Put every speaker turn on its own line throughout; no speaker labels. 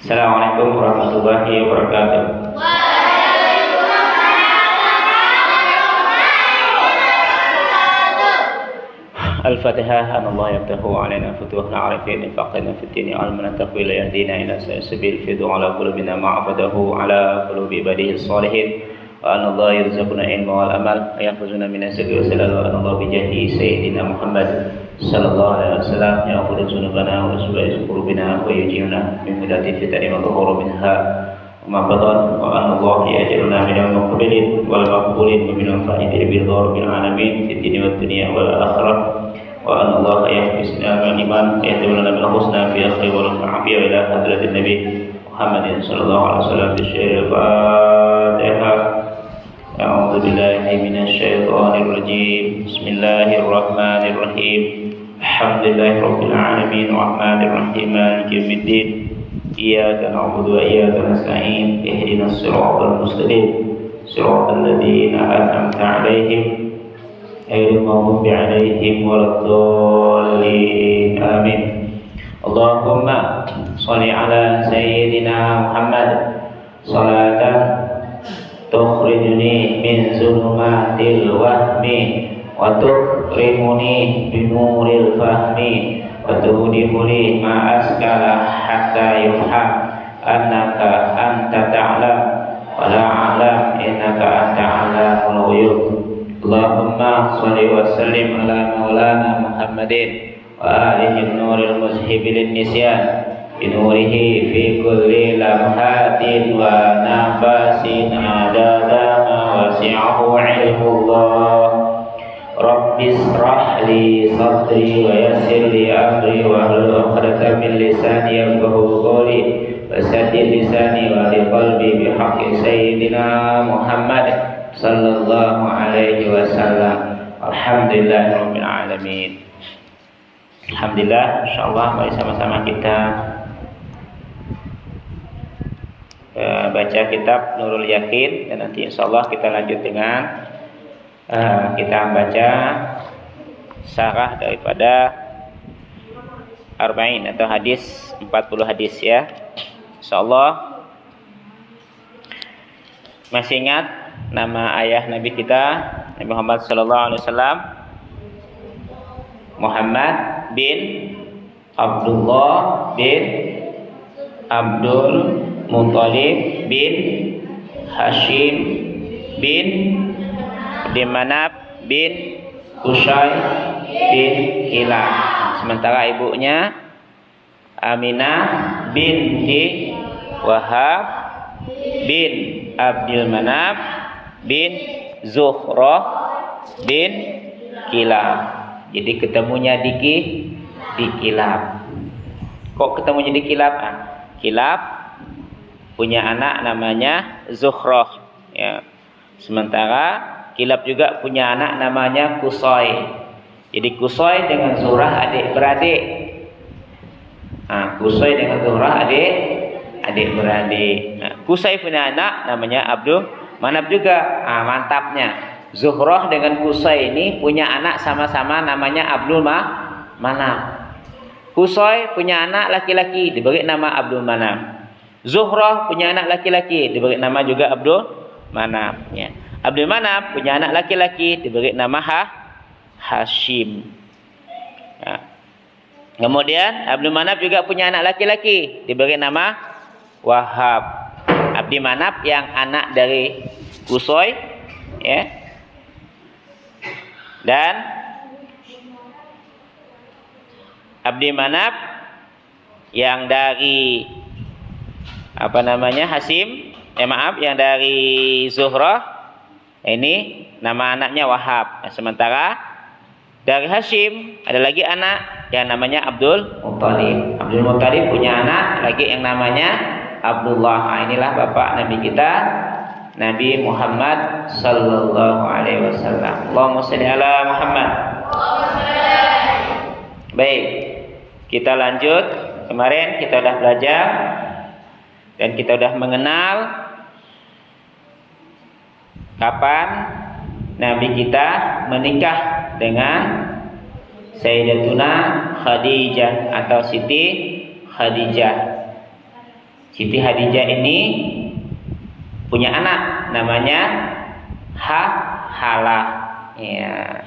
Assalamualaikum warahmatullahi wabarakatuh. Al-Fatihah. Allah yaftahu alaina futuhna arifin faqina fid din almana taqwil yahdina ila sabil fidu ala qulubina ma'afadahu ala qulubi ibadihi salihin wa anna Allah yarzuquna ilma wal amal wa yahfazuna min asri wa sallallahu wa Allah bi jahdi sayyidina Muhammad sallallahu alaihi wasallam ya qul sunubana wa subhanahu qulubina wa yujina min midati fitani wa dhuhur minha wa badan wa anna Allah yajruna min al-muqbilin wal maqbulin min al-fa'idin bil bil alamin fid dunya wad dunya wal akhirah wa anna Allah yahfizna min iman yahduna bil husna fi akhir wal afiyah ila hadratin nabi Muhammadin sallallahu alaihi wasallam bi syaril Fatihah. A'udzu billahi minasy syaithanir rajim. Bismillahir rahmanir rahim. Alhamdulillahi rabbil alamin arrahmanir rahim maliki yaumiddin. Iyyaka na'budu wa iyyaka nasta'in. Ihdinas siratal mustaqim. Siratal ladzina an'amta 'alaihim ghairil maghdubi 'alaihim waladdallin. Amin. Allahumma shalli ala sayyidina Muhammad salatan tukhrijuni min zulumatil wahmi wa tukrimuni binuril fahmi wa tudkhiluni ma askala hatta yufham annaka anta ta'lam wa la a'lam innaka anta 'allamul ghuyub. Allahumma shalli wa sallim ala maulana Muhammadin wa alihi nuril muzhibil nisyan binurihi fi kulli lamhatin wa nafasin adada ma wasi'ahu ilmullah. Rabbi israh li sadri wa yassir li amri wa hlul 'uqdatam min lisani yafqahu qawli wa saddid lisani wa li qalbi bi haqqi sayyidina Muhammad sallallahu alaihi wasallam. Alhamdulillahirabbil alamin. Alhamdulillah, insyaallah mari sama-sama kita baca kitab Nurul Yakin, dan nanti insyaallah kita lanjut dengan kita baca syarah daripada Arba'in atau hadis 40 hadis ya. Insyaallah. Masih ingat nama ayah Nabi kita Nabi Muhammad sallallahu alaihi wasallam? Muhammad bin Abdullah bin Abdul Muttalib bin Hashim bin Manaf bin Qusay bin Kilab. Sementara ibunya Aminah binti Wahab bin Abdul Manaf bin Zuhrah bin Kilab. Jadi ketemunya di Kilab. Kok ketemunya di Kilab? Kilab punya anak namanya Zuhrah ya. Sementara Kilab juga punya anak namanya Qusay. Jadi Qusay dengan Zuhrah adik-beradik. Qusay dengan Zuhrah adik-beradik. Qusay punya anak namanya Abdul Manaf juga. Mantapnya. Zuhrah dengan Qusay ini punya anak sama-sama namanya Abdul Manaf. Qusay punya anak laki-laki diberi nama Abdul Manaf. Zuhrah punya anak laki-laki diberi nama juga Abdul Manaf ya. Abdul Manaf punya anak laki-laki diberi nama Hashim ya. Kemudian Abdul Manaf juga punya anak laki-laki diberi nama Wahab. Abdul Manaf yang anak dari Qusay ya. Dan Abdi Manaf yang dari Hasim, yang dari Zuhrah, ini nama anaknya Wahab. Sementara dari Hashim ada lagi anak yang namanya Abdul Muttalib. Abdul Muttalib punya anak lagi yang namanya Abdullah. Inilah bapak Nabi kita Nabi Muhammad sallallahu alaihi wasallam. Allahumma shalli ala Muhammad. Baik, kita lanjut. Kemarin kita sudah belajar dan kita sudah mengenal kapan Nabi kita menikah dengan Sayyidatuna Khadijah atau Siti Khadijah. Siti Khadijah ini punya anak namanya Halah. Ya.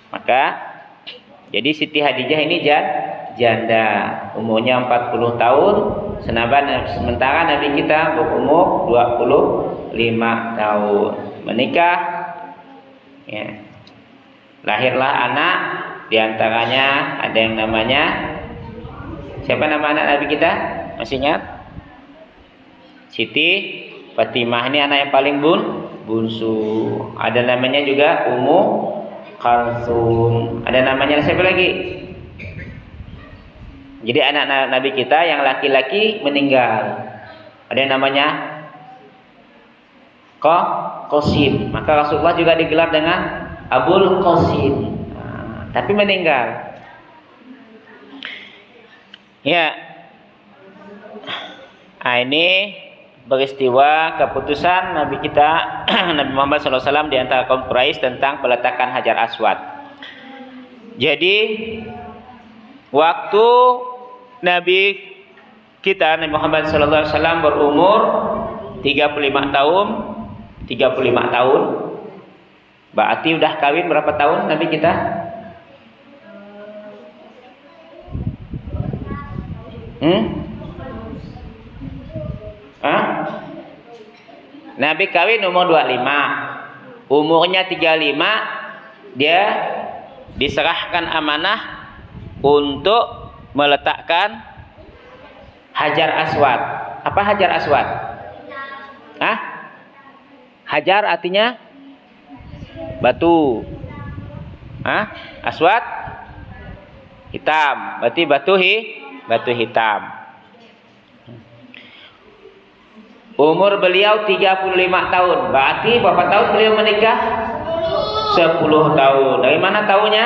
Maka jadi Siti Khadijah ini janda, umurnya 40 tahun, sementara Nabi kita berumur 25 tahun. Menikah, ya. Lahirlah anak, diantaranya ada yang namanya, siapa nama anak Nabi kita? Masih ingat? Siti Fatimah, ini anak yang paling bungsu. Ada namanya juga Ummu Kalsum. Ada namanya siapa lagi? Jadi anak Nabi kita yang laki-laki meninggal. Ada yang namanya Qasim. Maka Rasulullah juga digelar dengan Abul Qasim. Tapi meninggal. Ya. Ini peristiwa keputusan Nabi kita Nabi Muhammad SAW di antara kaum Quraisy tentang peletakan Hajar Aswad. Jadi waktu Nabi kita Nabi Muhammad SAW berumur 35 tahun, berarti udah kawin berapa tahun Nabi kita? Nabi kawin umur 25, umurnya 35 dia diserahkan amanah untuk meletakkan Hajar Aswad. Apa Hajar Aswad? Hajar artinya batu. Aswad hitam, berarti batu hitam. Umur beliau 35 tahun. Berarti berapa tahun beliau menikah? 10 tahun. Dari mana tahunya?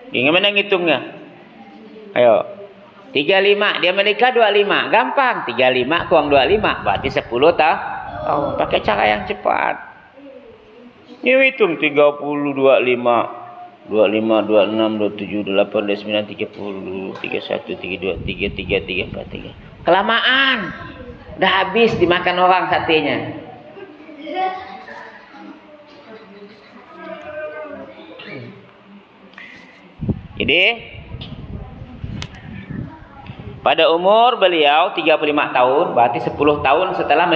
Gimana ngitungnya? Ayo. 35, dia menikah 25. Gampang. 35 kurang 25 berarti 10 tahun. Pakai cara yang cepat. Ini hitung 30, 25, 26, 27, 28, 29, 30, 31, 32, 33, 34. Kelamaan. Udah habis dimakan orang satenya. Jadi pada umur beliau 35 tahun, berarti 10 tahun setelah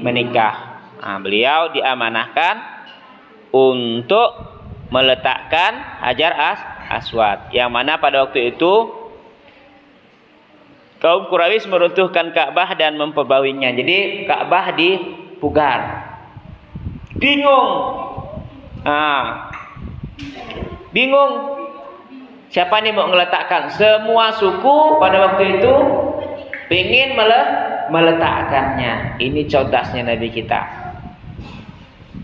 menikah. Beliau diamanahkan untuk meletakkan Hajar Aswad, yang mana pada waktu itu kaum Quraisy meruntuhkan Ka'bah dan memperbauinya. Jadi Ka'bah dipugar. Bingung. Bingung. Siapa nih mau meletakkan? Semua suku pada waktu itu ingin meletakkannya. Ini cerdasnya Nabi kita.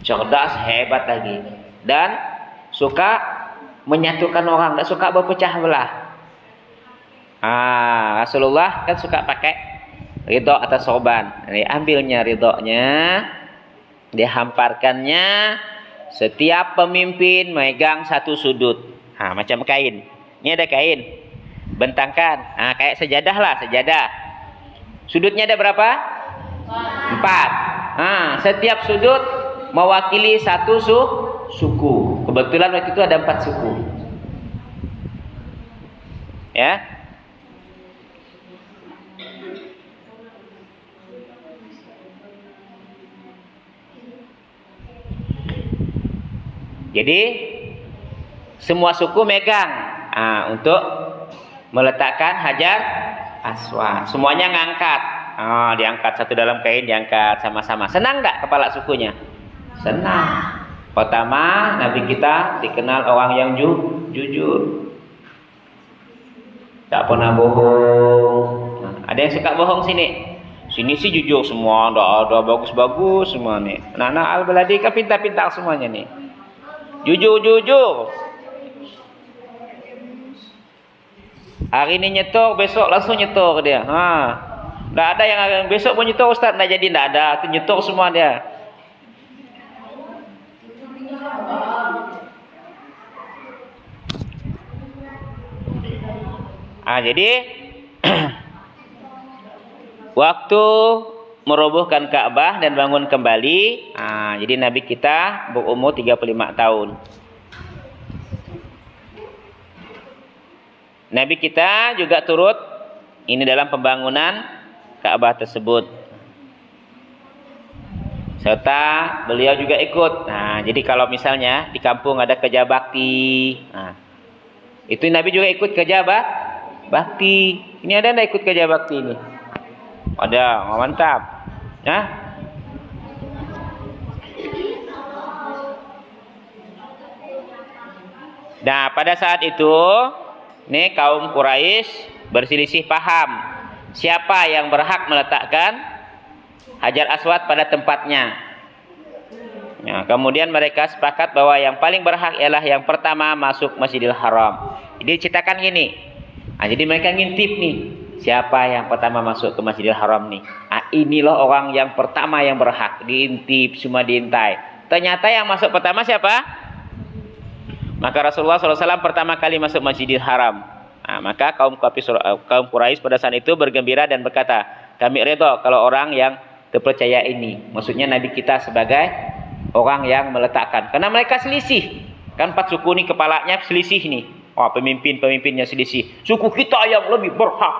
Cerdas, hebat lagi. Dan suka menyatukan orang, tidak suka berpecah belah. Rasulullah kan suka pakai ridho atas sorban. Ambilnya ridhonya, dihamparkannya. Setiap pemimpin megang satu sudut. Macam kain. Ini ada kain, bentangkan. Kayak sejadah lah, sejadah. Sudutnya ada berapa? 4. Setiap sudut mewakili satu suku. Kebetulan waktu itu ada 4 suku. Ya. Jadi semua suku megang untuk meletakkan Hajar Aswad. Semuanya ngangkat. Diangkat satu dalam kain, diangkat sama-sama. Senang nggak kepala sukunya? Senang. Pertama, Nabi kita dikenal orang yang jujur. Tak pernah bohong. Ada yang suka bohong sini? Sini sih jujur semua, ada bagus-bagus semua nih. Anak-anak Al-Baladi kan pintar-pintar semuanya nih. Jujur. Hari ini nyetor, besok langsung nyetor dia. Nggak ada yang besok mau nyetor Ustaz, nggak jadi, nggak ada. Itu nyetor semua dia. Jadi waktu merobohkan Ka'bah dan bangun kembali. Jadi Nabi kita berumur 35 tahun. Nabi kita juga turut ini dalam pembangunan Ka'bah tersebut. Serta beliau juga ikut. Jadi kalau misalnya di kampung ada kerja bakti, itu Nabi juga ikut kerja bakti. Ini ada enggak ikut kerja bakti ini? Ada, mantap. Nah, pada saat itu, nih kaum Quraisy berselisih paham siapa yang berhak meletakkan Hajar Aswad pada tempatnya. Nah, kemudian mereka sepakat bahwa yang paling berhak ialah yang pertama masuk Masjidil Haram. Jadi ceritakan gini. Jadi mereka ngintip nih, siapa yang pertama masuk ke Masjidil Haram nih. Inilah orang yang pertama yang berhak. Diintip, semua diintai. Ternyata yang masuk pertama siapa? Maka Rasulullah SAW pertama kali masuk Masjidil Haram. Maka kaum Quraisy pada saat itu bergembira dan berkata, kami redha kalau orang yang terpercaya ini. Maksudnya Nabi kita sebagai orang yang meletakkan. Karena mereka selisih. Kan 4 suku ini kepalanya selisih nih. Pemimpinnya selisih. Suku kita yang lebih berhak.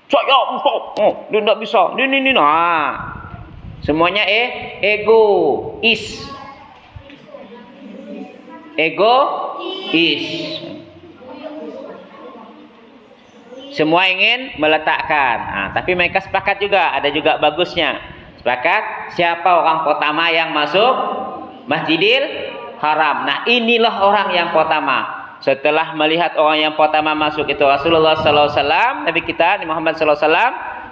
Saya empuk. Dia tidak bisa. Ini. Semuanya egois. Semua ingin meletakkan. Tapi mereka sepakat juga, ada juga bagusnya. Sepakat siapa orang pertama yang masuk Masjidil Haram. Nah, inilah orang yang pertama. Setelah melihat orang yang pertama masuk itu Rasulullah SAW, Nabi kita Muhammad SAW,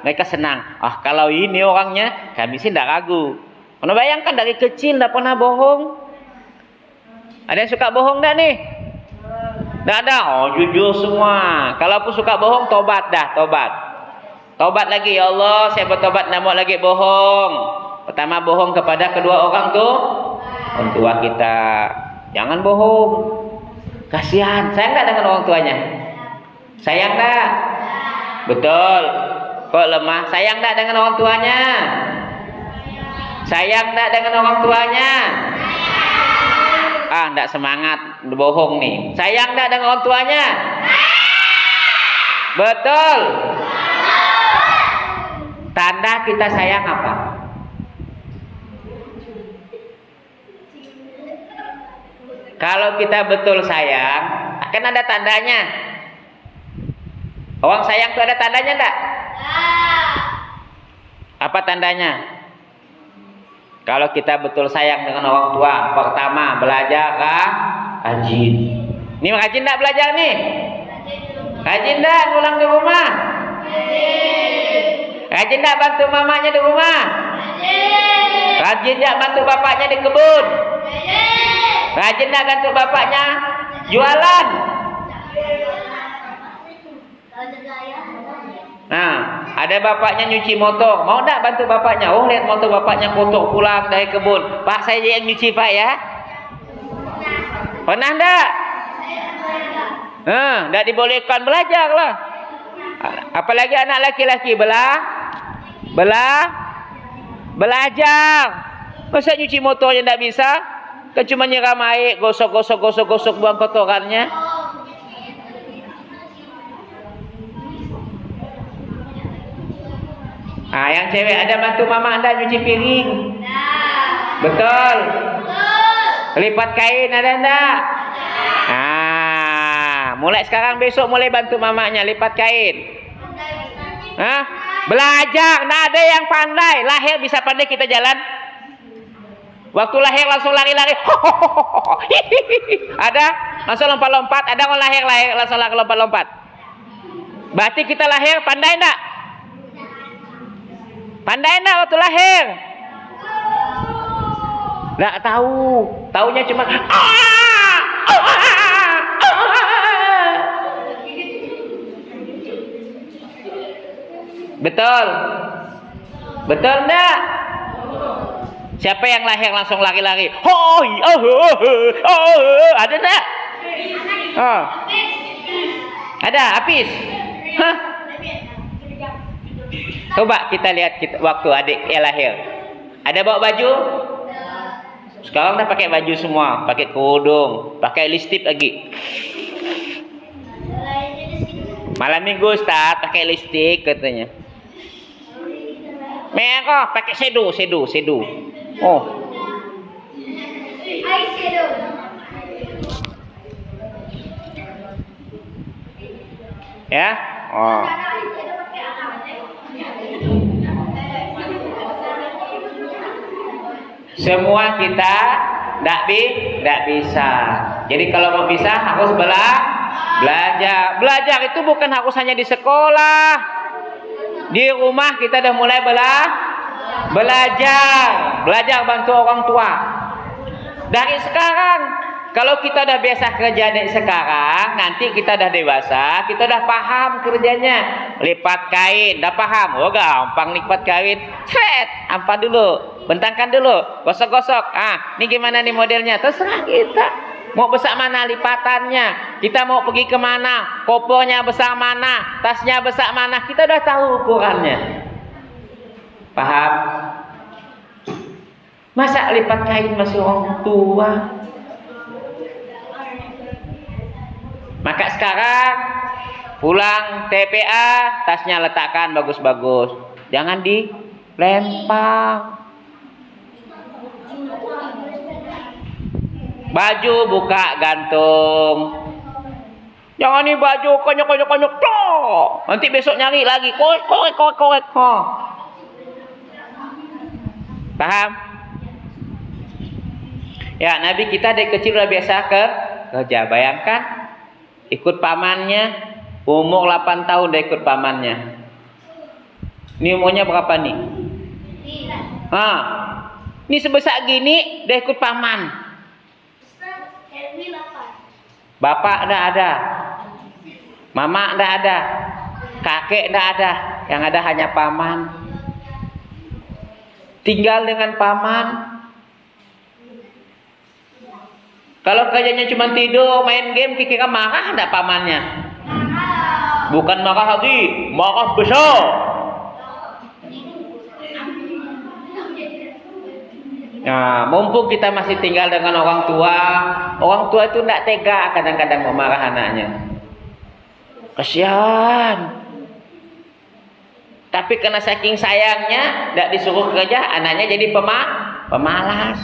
mereka senang. Kalau ini orangnya, kami sih tidak ragu. Karena bayangkan dari kecil tidak pernah bohong. Ada yang suka bohong dah nih? Tidak ada. Jujur semua. Kalaupun suka bohong, tobat dah, tobat. Tobat lagi, ya Allah, saya bertobat tidak mau lagi bohong. Pertama bohong kepada kedua orang tuh, orang tua kita. Jangan bohong. Kasihan. Sayang tak dengan orang tuanya? Sayang tak? Betul. Kok lemah? Sayang tak dengan orang tuanya? Sayang tak dengan orang tuanya? Tidak semangat, bohong nih. Sayang tak dengan orang tuanya? Betul. Tanda kita sayang apa? Kalau kita betul sayang, akan ada tandanya. Orang sayang itu ada tandanya enggak? Apa tandanya? Kalau kita betul sayang dengan orang tua, pertama belajar rajin. Ini rajin enggak belajar nih? Rajin enggak ngulang di rumah? Rajin enggak bantu mamanya di rumah? Rajin enggak bantu bapaknya di kebun? Rajin enggak bantu bapaknya jualan? Nah, ada bapaknya nyuci motor, mau enggak bantu bapaknya? Lihat motor bapaknya kotor pulang dari kebun. Pak, saya yang nyuci Pak ya. Pernah enggak? Enggak dibolehkan, belajar lah. Apalagi anak laki-laki belajar. Masa nyuci motornya enggak bisa? Kan cuma nyiram air, gosok buang kotorannya. Yang cewek ada bantu mama anda nyuci piring? Betul. Lipat kain ada enggak? Mulai sekarang besok mulai bantu mamanya lipat kain. Belajar. Nah, ada yang pandai. Lahir bisa pandai kita jalan. Waktu lahir langsung lari-lari. Ada langsung lompat-lompat. Ada orang lahir langsung lompat-lompat. Berarti kita lahir pandai enggak? Pandai enggak waktu lahir? Enggak tahu. Taunya cuma Betul. Betul enggak? Siapa yang lahir langsung lari-lari? Ada enggak? Ada, habis. Coba kita lihat waktu adik lahir. Ada bawa baju? Sekarang dah pakai baju semua, pakai kerudung, pakai lipstick lagi. Malam minggu Ustaz pakai lipstick katanya. Merah pakai shadow. Oh. Ya? Oh. Semua kita tidak bisa. Jadi kalau mau bisa harus belajar. Belajar itu bukan harus hanya di sekolah. Di rumah kita dah mulai belajar bantu orang tua. Dari sekarang, kalau kita dah biasa kerja dari sekarang, nanti kita dah dewasa, kita dah paham kerjanya. Lipat kain, dah paham. Oh gampang lipat kain. Ampas dulu, bentangkan dulu, gosok-gosok. Ini gimana nih modelnya? Terserah kita. Mau besar mana lipatannya? Kita mau pergi ke mana? Kopornya besar mana? Tasnya besar mana? Kita dah tahu ukurannya. Paham? Masa lipat kain masih orang tua? Maka sekarang pulang TPA, tasnya letakkan bagus-bagus. Jangan dilempar. Baju buka gantung. Jangan nih baju konyok. Nanti besok nyari lagi. Korek. Paham? Ya, Nabi kita dari kecil udah biasa kerja. Bayangkan ikut pamannya, umur 8 tahun udah ikut pamannya. Ini umurnya berapa nih? Ini sebesar gini udah ikut paman. Bapak enggak ada. Mama enggak ada. Kakek enggak ada. Yang ada hanya paman. Tinggal dengan paman. Kalau kerjanya cuma tidur, main game, kira-kira marah enggak pamannya? Bukan marah lagi, marah besar. Nah, mumpung kita masih tinggal dengan orang tua itu tidak tega kadang-kadang memarah anaknya. Kasihan. Tapi karena saking sayangnya, tidak disuruh kerja, anaknya jadi pemalas.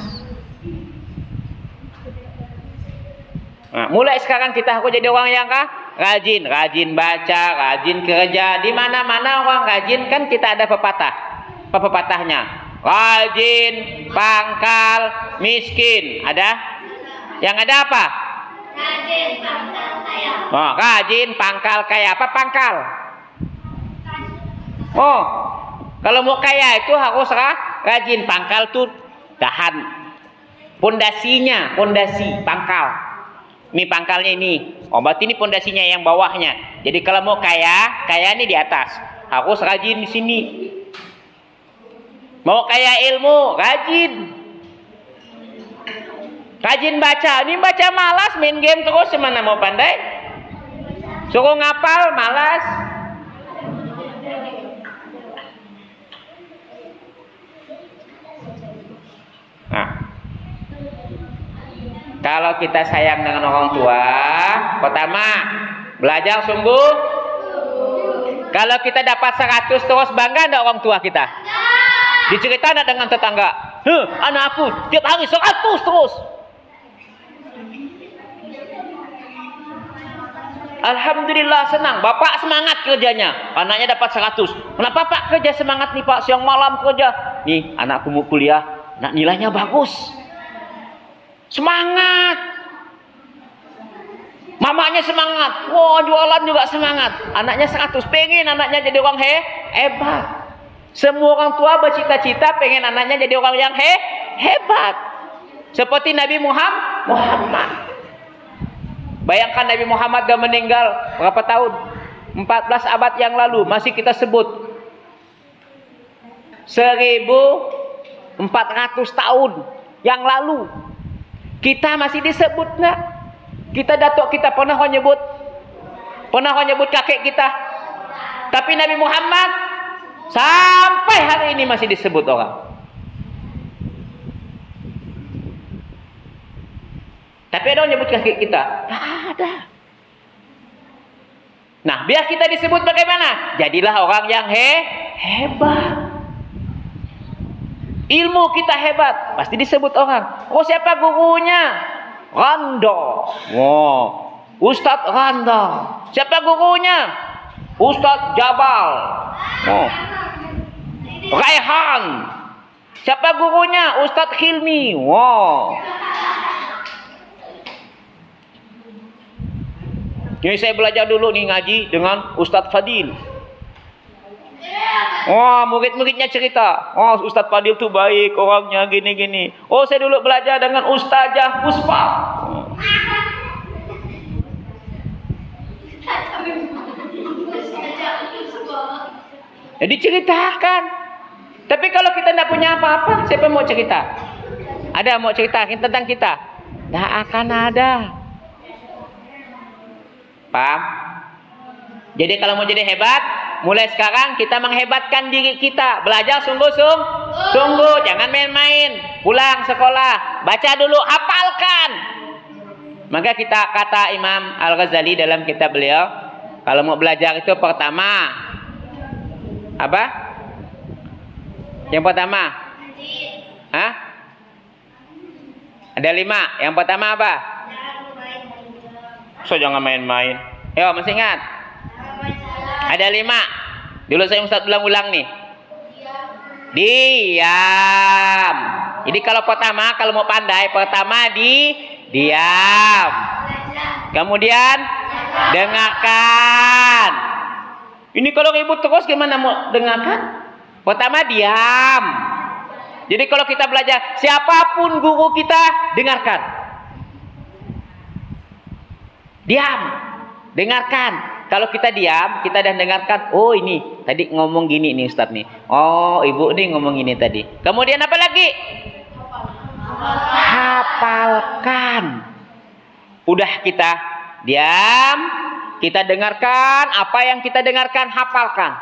Nah, mulai sekarang kita harus jadi orang yang rajin baca, rajin kerja. Di mana-mana orang rajin kan kita ada pepatah. Apa pepatahnya? Rajin, pangkal, miskin. Ada? Yang ada apa? Rajin, pangkal, kaya. Oh, rajin, pangkal, kaya. Apa pangkal? Oh, kalau mau kaya itu harus rajin. Pangkal tuh dahan. Pondasi, pangkal. Ini pangkalnya ini. Oh, berarti ini pondasinya yang bawahnya. Jadi kalau mau kaya ini di atas. Harus rajin di sini. Mau kaya ilmu, rajin baca. Ini baca malas, main game terus, mana mau pandai? Suruh ngapal, malas. Nah, kalau kita sayang dengan orang tua, pertama, belajar sungguh. Kalau kita dapat 100 terus, bangga enggak orang tua kita? Diceritakan dengan tetangga, anak aku tiap hari 100 terus. Alhamdulillah senang, bapak semangat kerjanya, anaknya dapat 100. Kenapa pak kerja semangat nih pak, siang malam kerja? Nih anakku mau kuliah, anak nilainya bagus, semangat. Mamanya semangat, wah jualan juga semangat. Anaknya 100, pengen anaknya jadi orang hebat. Semua orang tua bercita-cita pengen anaknya jadi orang yang hebat. Seperti Nabi Muhammad. Bayangkan Nabi Muhammad dah meninggal berapa tahun? 14 abad yang lalu masih kita sebut. 1400 tahun yang lalu kita masih disebut enggak? Kita datuk kita pernah nyebut kakek kita. Tapi Nabi Muhammad Sampai hari ini masih disebut orang. Tapi ada yang nyebut kaki kita? Tidak ada. Nah, biar kita disebut bagaimana? Jadilah orang yang hebat. Ilmu kita hebat, pasti disebut orang. Oh, siapa gurunya? Randa. Wow, Ustadz Randa. Siapa gurunya? Ustadz Jabal. Oh. Raihan. Siapa gurunya? Ustadz Hilmi. Wow. Ini saya belajar dulu nih ngaji dengan Ustadz Fadil. Oh, murid-muridnya cerita. Oh, Ustadz Fadil tuh baik, orangnya gini-gini. Oh, saya dulu belajar dengan Ustazah Puspa. Jadi ceritakan. Tapi kalau kita tidak punya apa-apa, siapa mau cerita? Ada mau cerita tentang kita? Tidak akan ada. Paham? Jadi kalau mau jadi hebat, mulai sekarang kita menghebatkan diri kita. Belajar sungguh-sungguh. Jangan main-main. Pulang sekolah, baca dulu, hafalkan. Maka kita kata Imam Al-Ghazali dalam kitab beliau, kalau mau belajar itu pertama apa? Yang pertama? Hah? Ada 5. Yang pertama apa? So jangan main-main. Yo, masih ingat? Ada 5. Dulu saya Ustaz ulang-ulang nih. Diam. Jadi kalau pertama, kalau mau pandai, pertama diam. Kemudian dengarkan. Ini kalau ribut terus gimana mau dengarkan? Pertama diam. Jadi kalau kita belajar, siapapun guru kita, dengarkan. Diam. Dengarkan. Kalau kita diam, kita dan dengarkan. Oh ini, tadi ngomong gini nih Ustadz nih. Oh ibu nih ngomong gini tadi. Kemudian apa lagi? Hafalkan. Udah kita diam, kita dengarkan. Apa yang kita dengarkan, hafalkan.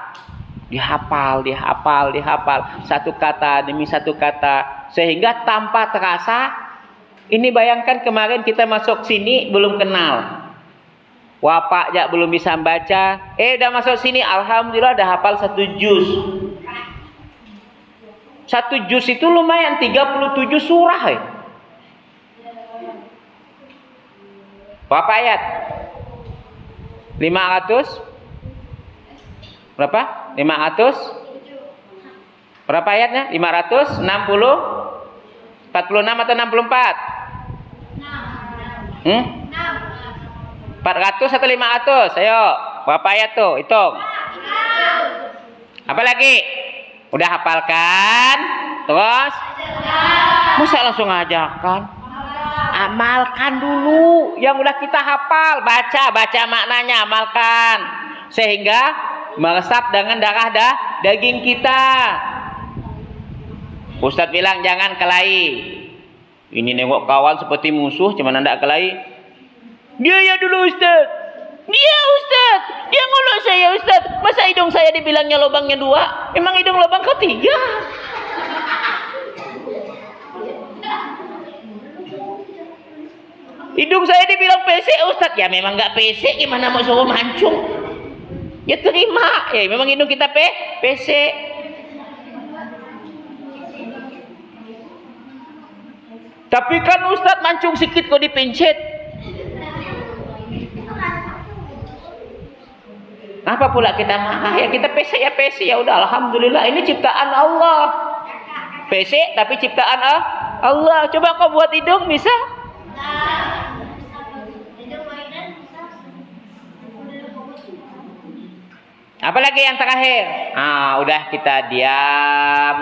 Dihafal. Satu kata demi satu kata. Sehingga tanpa terasa, ini bayangkan kemarin kita masuk sini belum kenal. Wapak ya belum bisa baca. Udah masuk sini, alhamdulillah udah hafal 1 juz. 1 juz itu lumayan 37 surah. Berapa ayat? 500? Berapa? 500? Berapa ayatnya? 560? 46 atau 64? 400 atau 500? Ayo, berapa ayat tuh? Hitung. Apa lagi? Udah hafalkan? Terus? Masa langsung ajarkan? Amalkan dulu yang udah kita hafal. Baca maknanya, amalkan. Sehingga meresap dengan darah daging kita. Ustadz bilang jangan kelahi. Ini nengok kawan seperti musuh, cuman anda kelahi. Dia ya dulu Ustaz. Dia Ustaz. Dia ngolok saya Ustaz. Masa hidung saya dibilangnya lubangnya 2? Memang hidung lubang ketiga. Hidung saya dibilang PC Ustaz. Ya memang gak PC. Gimana mau suruh mancung? Ya terima. Ya memang hidung kita PC. Tapi kan Ustaz mancung sikit kok dipencet. Apa pula kita marah? Ya kita PC ya udah alhamdulillah ini ciptaan Allah. PC tapi ciptaan Allah. Coba kau buat hidung bisa? Apalagi yang terakhir? Udah kita diam,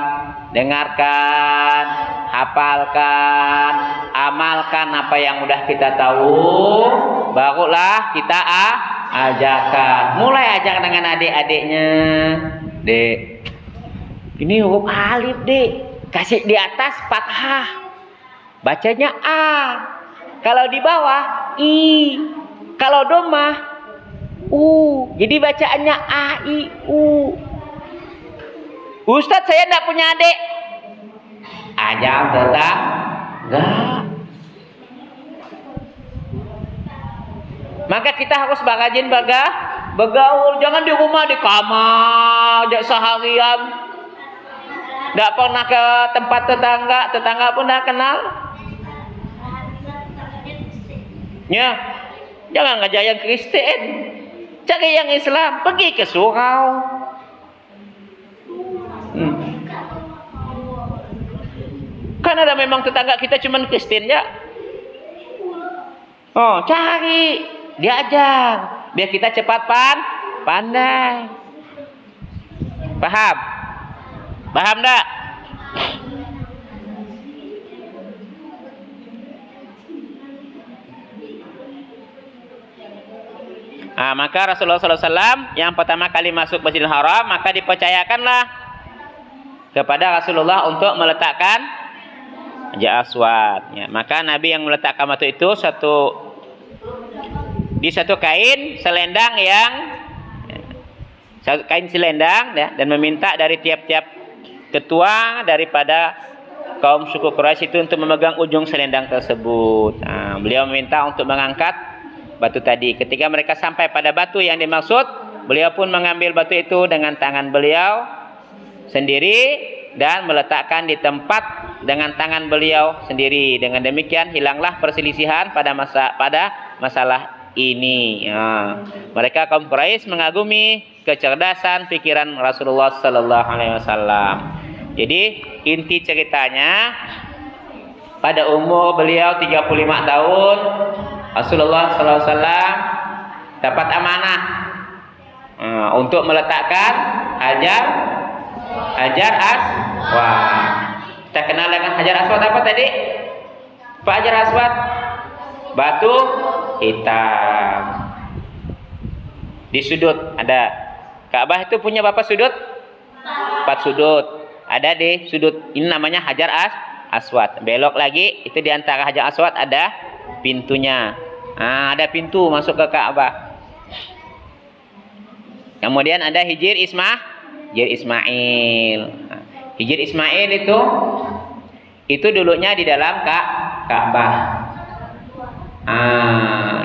dengarkan, hafalkan, amalkan apa yang udah kita tahu, barulah kita ajarkan. Mulai ajar dengan adik-adiknya. Dek, ini huruf alif dek, kasih di atas fathah, bacanya A. Kalau di bawah I. Kalau domah U. Jadi bacaannya A I U. Ustadz saya tidak punya adik. Ajak tetangga. Maka kita harus rajin bergaul. Jangan di rumah di kamar, ajak seharian. Tidak pernah ke tempat tetangga pun tidak kenal. Ya, jangan ngajak yang Kristen, cari yang Islam, pergi ke surau. Kan ada memang tetangga kita cuma Kristen ya. Oh, cari, diajar, biar kita cepat pandai. Paham? Paham enggak? Nah, maka Rasulullah SAW yang pertama kali masuk Masjidil Haram, maka dipercayakanlah kepada Rasulullah untuk meletakkan Hajar Aswad. Ya, maka Nabi yang meletakkan batu itu di satu kain selendang kain selendang ya, dan meminta dari tiap-tiap ketua daripada kaum suku Quraisy itu untuk memegang ujung selendang tersebut. Nah, beliau meminta untuk mengangkat batu tadi. Ketika mereka sampai pada batu yang dimaksud, beliau pun mengambil batu itu dengan tangan beliau sendiri dan meletakkan di tempat dengan tangan beliau sendiri. Dengan demikian hilanglah perselisihan pada masalah ini. Ya. Mereka kaum Quraisy mengagumi kecerdasan pikiran Rasulullah sallallahu alaihi wasallam. Jadi inti ceritanya, pada umur beliau 35 tahun, Rasulullah sallallahu alaihi wasallam dapat amanah untuk meletakkan Hajar Aswad. Kita kenal dengan Hajar Aswad apa tadi? Pak Hajar Aswad, batu hitam. Di sudut ada. Ka'bah itu punya berapa sudut? 4 sudut. Ada di sudut ini namanya Hajar Aswad. Belok lagi itu di antara Hajar Aswad ada pintunya. Nah, ada pintu masuk ke Ka'bah. Kemudian ada Hijir Ismail. Hijir Ismail itu dulunya di dalam Ka'bah.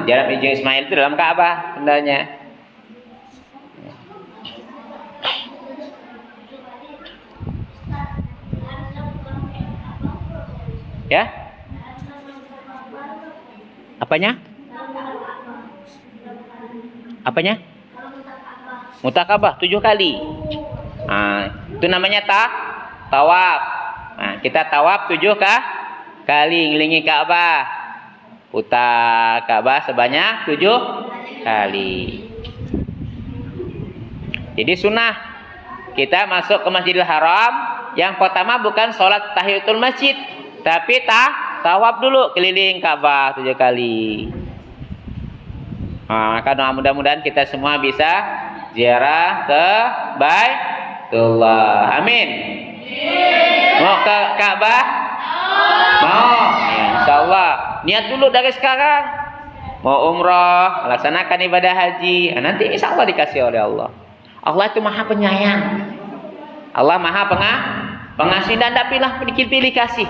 Dalam Hijir Ismail itu dalam Ka'bah sebenarnya. Ya? Apanya? Mutakabah 7 kali. Itu namanya tawaf. Kita tawaf 7 kali ngelilingi Ka'bah. Putar Ka'bah sebanyak 7 kali. Jadi sunnah kita masuk ke Masjidil Haram, yang pertama bukan sholat tahiyatul masjid, tapi tawaf dulu keliling Ka'bah 7 kali. Maka mudah-mudahan kita semua bisa ziarah ke Baitullah. Amin. Mau ke Ka'bah? Mau. Ya, insyaallah. Niat dulu dari sekarang. Mau umrah, laksanakan ibadah haji. Nanti insyaallah dikasih oleh Allah. Allah itu Maha Penyayang. Allah Maha Pengasih dan tidak pilih kasih.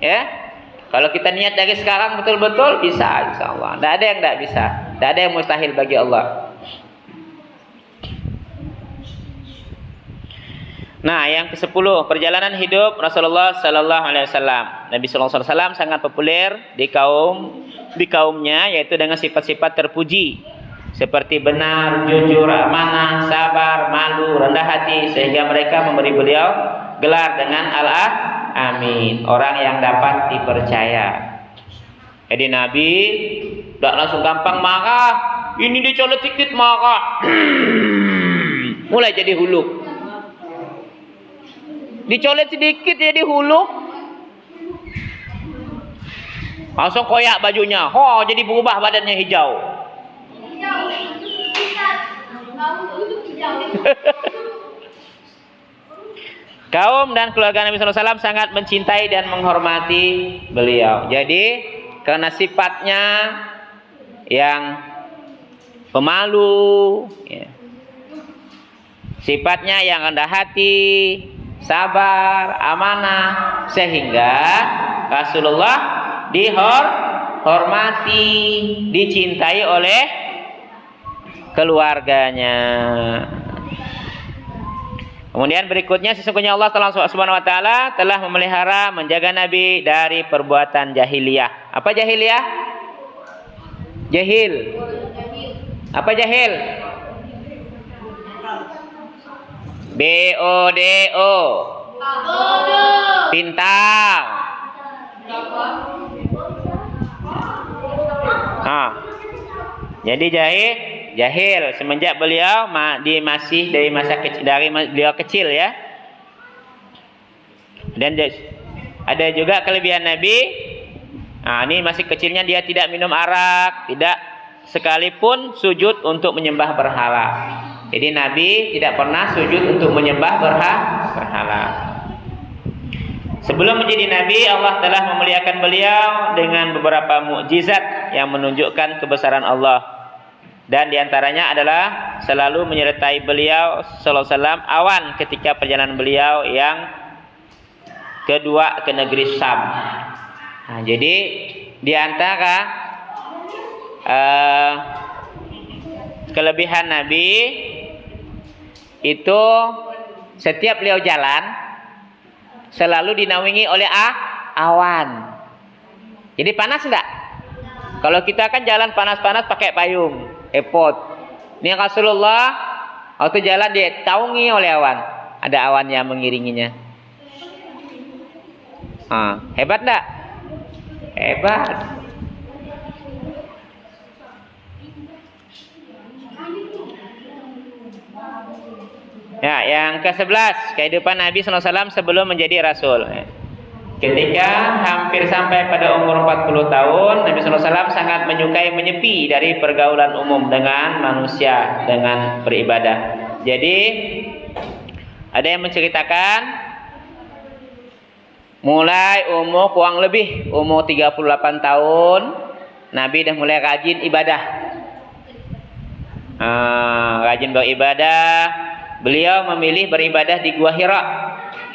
Ya. Kalau kita niat dari sekarang betul-betul bisa insyaallah. Tidak ada yang tidak bisa. Tidak ada yang mustahil bagi Allah. Nah, yang ke-10, perjalanan hidup Rasulullah sallallahu alaihi wasallam. Nabi sallallahu alaihi wasallam sangat populer di kaumnya, yaitu dengan sifat-sifat terpuji seperti benar, jujur, amanah, sabar, malu, rendah hati, sehingga mereka memberi beliau gelar dengan Al-Amin, orang yang dapat dipercaya. Jadi Nabi tidak langsung gampang marah. Ini dicolek sedikit marah. Mulai jadi hulu. Dicolek sedikit jadi hulu. Langsung koyak bajunya. Jadi berubah badannya hijau. Kaum dan keluarga Nabi SAW sangat mencintai dan menghormati beliau. Jadi karena sifatnya yang pemalu, Sifatnya yang rendah hati, sabar, amanah, sehingga Rasulullah dihormati, dicintai oleh keluarganya. Kemudian berikutnya, sesungguhnya Allah Subhanahu wa taala telah memelihara, menjaga Nabi dari perbuatan jahiliyah. Apa jahiliyah? Jahil. Apa jahil? BODO. Bintang. Jadi jahil semenjak beliau masih dari masa kecil, dari beliau kecil ya. Dan ada juga kelebihan Nabi. Ini masih kecilnya dia tidak minum arak, tidak sekalipun sujud untuk menyembah berhala. Jadi Nabi tidak pernah sujud untuk menyembah berhala. Sebelum menjadi Nabi, Allah telah memuliakan beliau dengan beberapa mukjizat yang menunjukkan kebesaran Allah. Dan diantaranya adalah selalu menyertai beliau sallallahu alaihi wasallam awan ketika perjalanan beliau yang kedua ke negeri Syam. Jadi diantara kelebihan Nabi itu setiap beliau jalan selalu dinaungi oleh awan. Jadi panas enggak? Kalau kita kan jalan panas-panas pakai payung, epot. Ini Rasulullah waktu jalan dia taungi oleh awan. Ada awan yang mengiringinya. Hebat enggak? Hebat. Ya, yang ke-11, kehidupan Nabi SAW sebelum menjadi Rasul. Ketika hampir sampai pada umur 40 tahun, Nabi SAW sangat menyukai menyepi dari pergaulan umum dengan manusia, dengan beribadah. Jadi, ada yang menceritakan, mulai umur kurang lebih, umur 38 tahun, Nabi dah mulai rajin ibadah. Rajin beribadah. Beliau memilih beribadah di Gua Hira,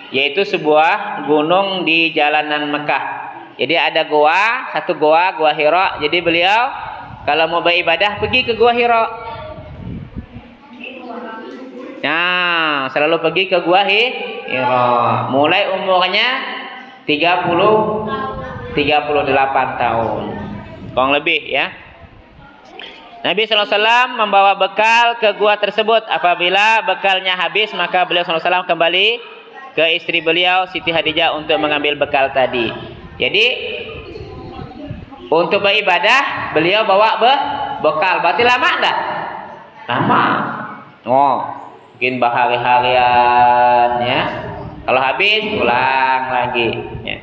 yaitu sebuah gunung di jalanan Mekah. Jadi ada satu Gua Hira. Jadi beliau kalau mau beribadah pergi ke Gua Hira. Selalu pergi ke Gua Hira. Mulai umurnya 38 tahun. Kurang lebih ya. Nabi SAW membawa bekal ke gua tersebut. Apabila bekalnya habis, maka beliau SAW kembali ke istri beliau Siti Khadijah untuk mengambil bekal tadi. Jadi untuk beribadah beliau bawa bekal. Berarti lama enggak? Lama. Mungkin berhari-harian ya. Kalau habis pulang lagi ya.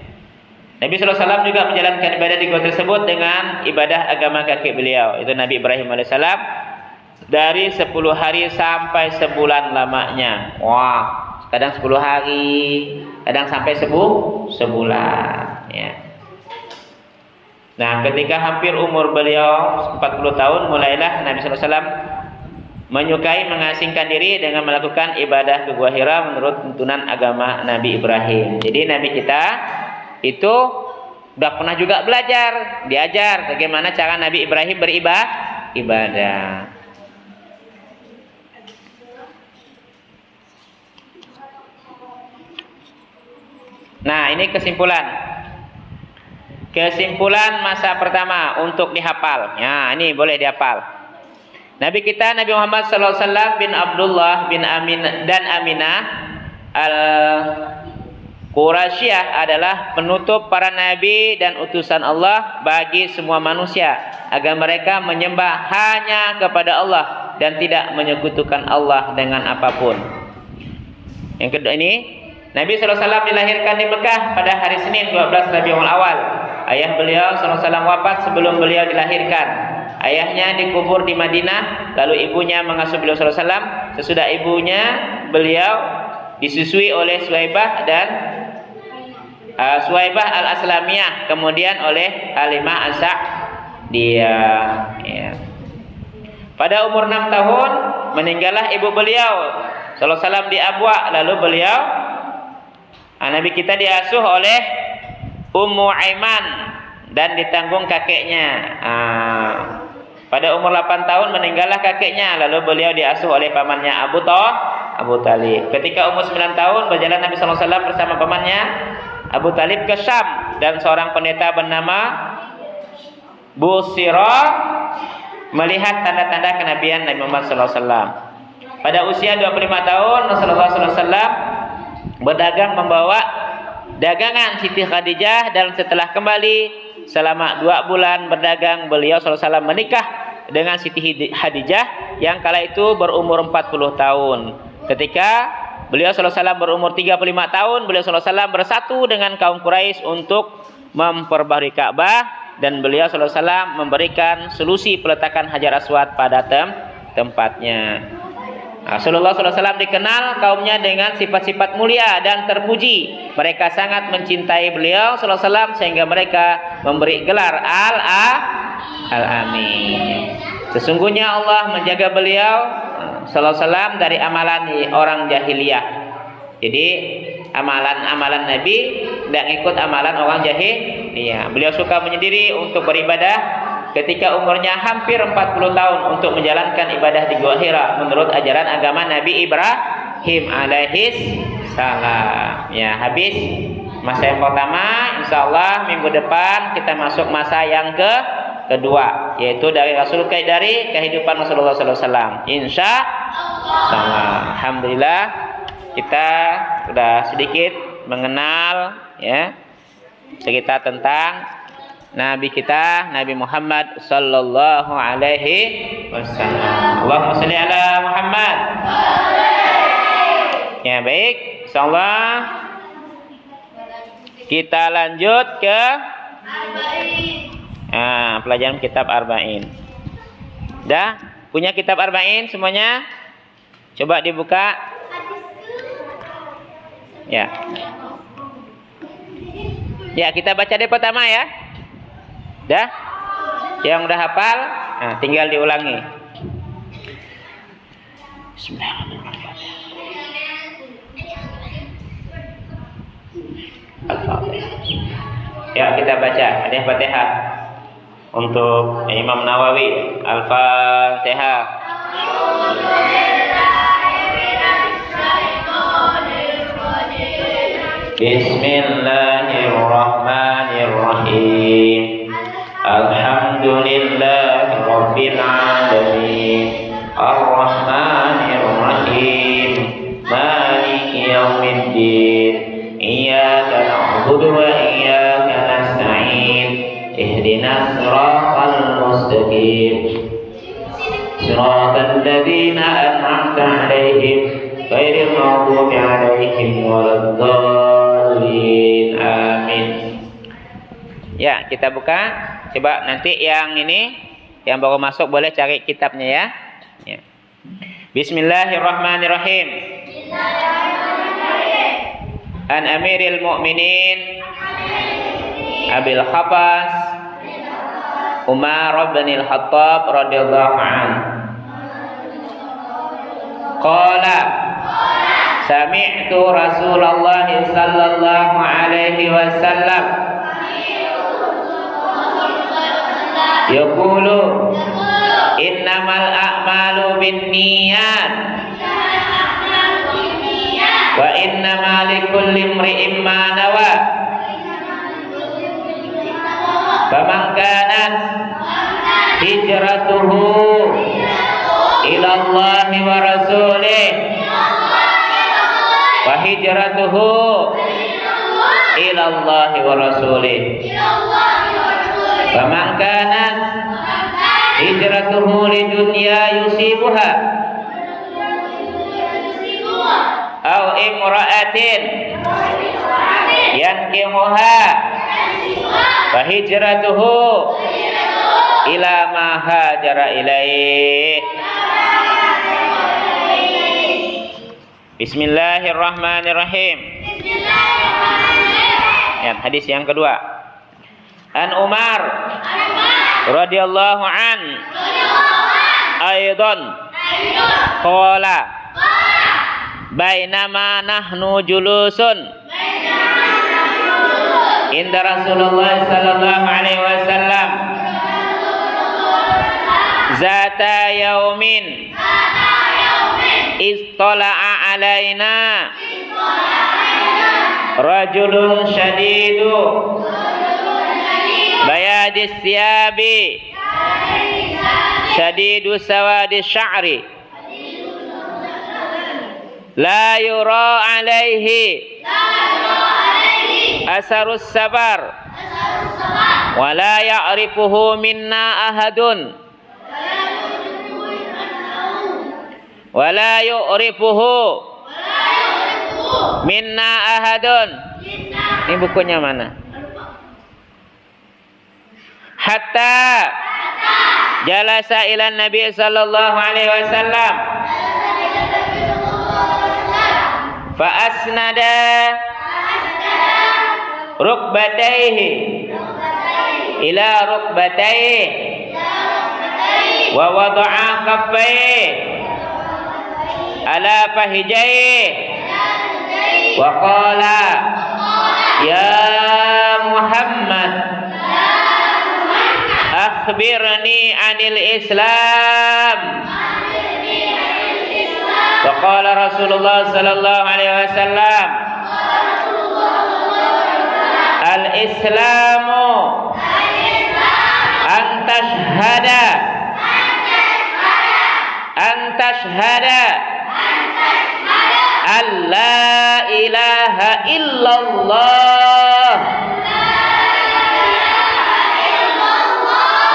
Nabi SAW juga menjalankan ibadah di gua tersebut dengan ibadah agama kakek beliau, itu Nabi Ibrahim AS, dari 10 hari sampai sebulan lamanya. Kadang 10 hari, kadang sampai sebulan ya. Nah, ketika hampir umur beliau 40 tahun, mulailah Nabi SAW menyukai mengasingkan diri dengan melakukan ibadah ke Gua Hira menurut tuntunan agama Nabi Ibrahim. Jadi Nabi kita itu udah pernah juga diajar bagaimana cara Nabi Ibrahim beribadah. Nah, ini kesimpulan masa pertama untuk dihafal. Ya, ini boleh dihafal. Nabi kita Nabi Muhammad SAW bin Abdullah bin Amin dan Aminah Quraisyah adalah penutup para nabi dan utusan Allah bagi semua manusia agar mereka menyembah hanya kepada Allah dan tidak menyekutukan Allah dengan apapun. Yang kedua ini, Nabi SAW dilahirkan di Mekah pada hari Senin 12 Rabiul Awal. Ayah beliau SAW wafat sebelum beliau dilahirkan. Ayahnya dikubur di Madinah, lalu ibunya mengasuh beliau SAW. Sesudah ibunya, beliau disusui oleh Suwaibah al-Aslamiyah, kemudian oleh Halimah as-Sa'diyah. Ya. Pada umur 6 tahun meninggallah ibu beliau sallallahu alaihi wasallam di Abwa, lalu beliau Nabi kita diasuh oleh Ummu Aiman dan ditanggung kakeknya. Pada umur 8 tahun meninggallah kakeknya, lalu beliau diasuh oleh pamannya Abu Talib. Ketika umur 9 tahun berjalan Nabi sallallahu alaihi wasallam bersama pamannya Abu Talib ke Syam, dan seorang pendeta bernama Busira melihat tanda-tanda kenabian Nabi Muhammad sallallahu alaihi wasallam. Pada usia 25 tahun Rasulullah sallallahu alaihi wasallam berdagang membawa dagangan Siti Khadijah, dan setelah kembali selama 2 bulan berdagang, beliau sallallahu alaihi wasallam menikah dengan Siti Khadijah yang kala itu berumur 40 tahun. Ketika beliau sallallahu alaihi wasallam berumur 35 tahun, beliau sallallahu alaihi wasallam bersatu dengan kaum Quraisy untuk memperbaharui Ka'bah, dan beliau sallallahu alaihi wasallam memberikan solusi peletakan Hajar Aswad pada tempatnya. Rasulullah sallallahu alaihi wasallam dikenal kaumnya dengan sifat-sifat mulia dan terpuji. Mereka sangat mencintai beliau sallallahu alaihi wasallam sehingga mereka memberi gelar Al-Amin. Sesungguhnya Allah menjaga beliau sallallahu alaihi wasallam dari amalan orang jahiliyah. Jadi amalan-amalan Nabi tidak ikut amalan orang jahiliyah. Beliau suka menyendiri untuk beribadah ketika umurnya hampir 40 tahun untuk menjalankan ibadah di Gua Hira menurut ajaran agama Nabi Ibrahim alaihis salam. Ya, habis masa yang pertama, insyaallah minggu depan kita masuk masa yang kedua, yaitu dari kehidupan Rasulullah sallallahu alaihi wasallam. Insyaallah. Alhamdulillah kita sudah sedikit mengenal ya sekitar tentang Nabi kita, Nabi Muhammad sallallahu alaihi wasallam. Allahumma shalli ala Muhammad. Ya, baik. Insyaallah kita lanjut ke pelajaran kitab Arba'in. Dah punya kitab Arba'in semuanya? Coba dibuka. Ya. Ya, kita baca dari pertama ya. Dah? Yang udah hafal, tinggal diulangi. Bismillahirrahmanirrahim. Al-Fatihah. Ya, kita baca Al-Fatihah untuk Imam Nawawi. Al-Fatihah. Bismillahirrahmanirrahim. Alhamdulillahi Rabbil Alamin, Ar-Rahmanir Rahim, Maliki Yawmiddin, Iyyaka na'budu wa iyyaka nasta'in, Ihdinas siratal mustaqim, Siratal ladzina an'amta 'alaihim, ghairil maghdubi 'alaihim waladdallin. Amin. Ya, kita buka. Coba nanti yang ini yang baru masuk boleh cari kitabnya ya. Ya. Bismillahirrahmanirrahim. An Amiril Mu'minin Abil Khaffas Umar bin Al-Khattab radhiyallahu anhu. Qala sami'tu Rasulullah sallallahu alaihi wasallam yaqulu innamal a'malu binniyat wa innamal likulli imri'in ma nawa faman kanat hijratuhu ila Allah wa rasulih wa hijratuhu ila Allah wa rasulih faman kanat hijratuhu lidunya yusibuha aw imra'atin yankihuha fa hijratuhu ila ma hajara ilaih. Bismillahirrahmanirrahim. Ya, hadis yang kedua. An Umar radhiyallahu an aidan qala bainama nahnu julusun inda Rasulullah sallallahu alaihi wasallam zata yaumin istala'a alaina rajulun syadidu bayadis siyabi syadidu sawadis sya'ri la yura alaihi asarus sabar wa la ya'rifuhu minna ahadun wa la yu'rifuhu minna ahadun. Ini bukunya mana? Hatta jalasa ila Nabi sallallahu alaihi wasallam fa asnada rukbatayhi ila rukbatayhi wa wada'a kaffayhi ala fahijayhi wa qala ya Muhammad akhbirni anil Islam. Wa qala Rasulullah sallallahu alaihi wasallam al-islamu an tashhada an la ilaha illallah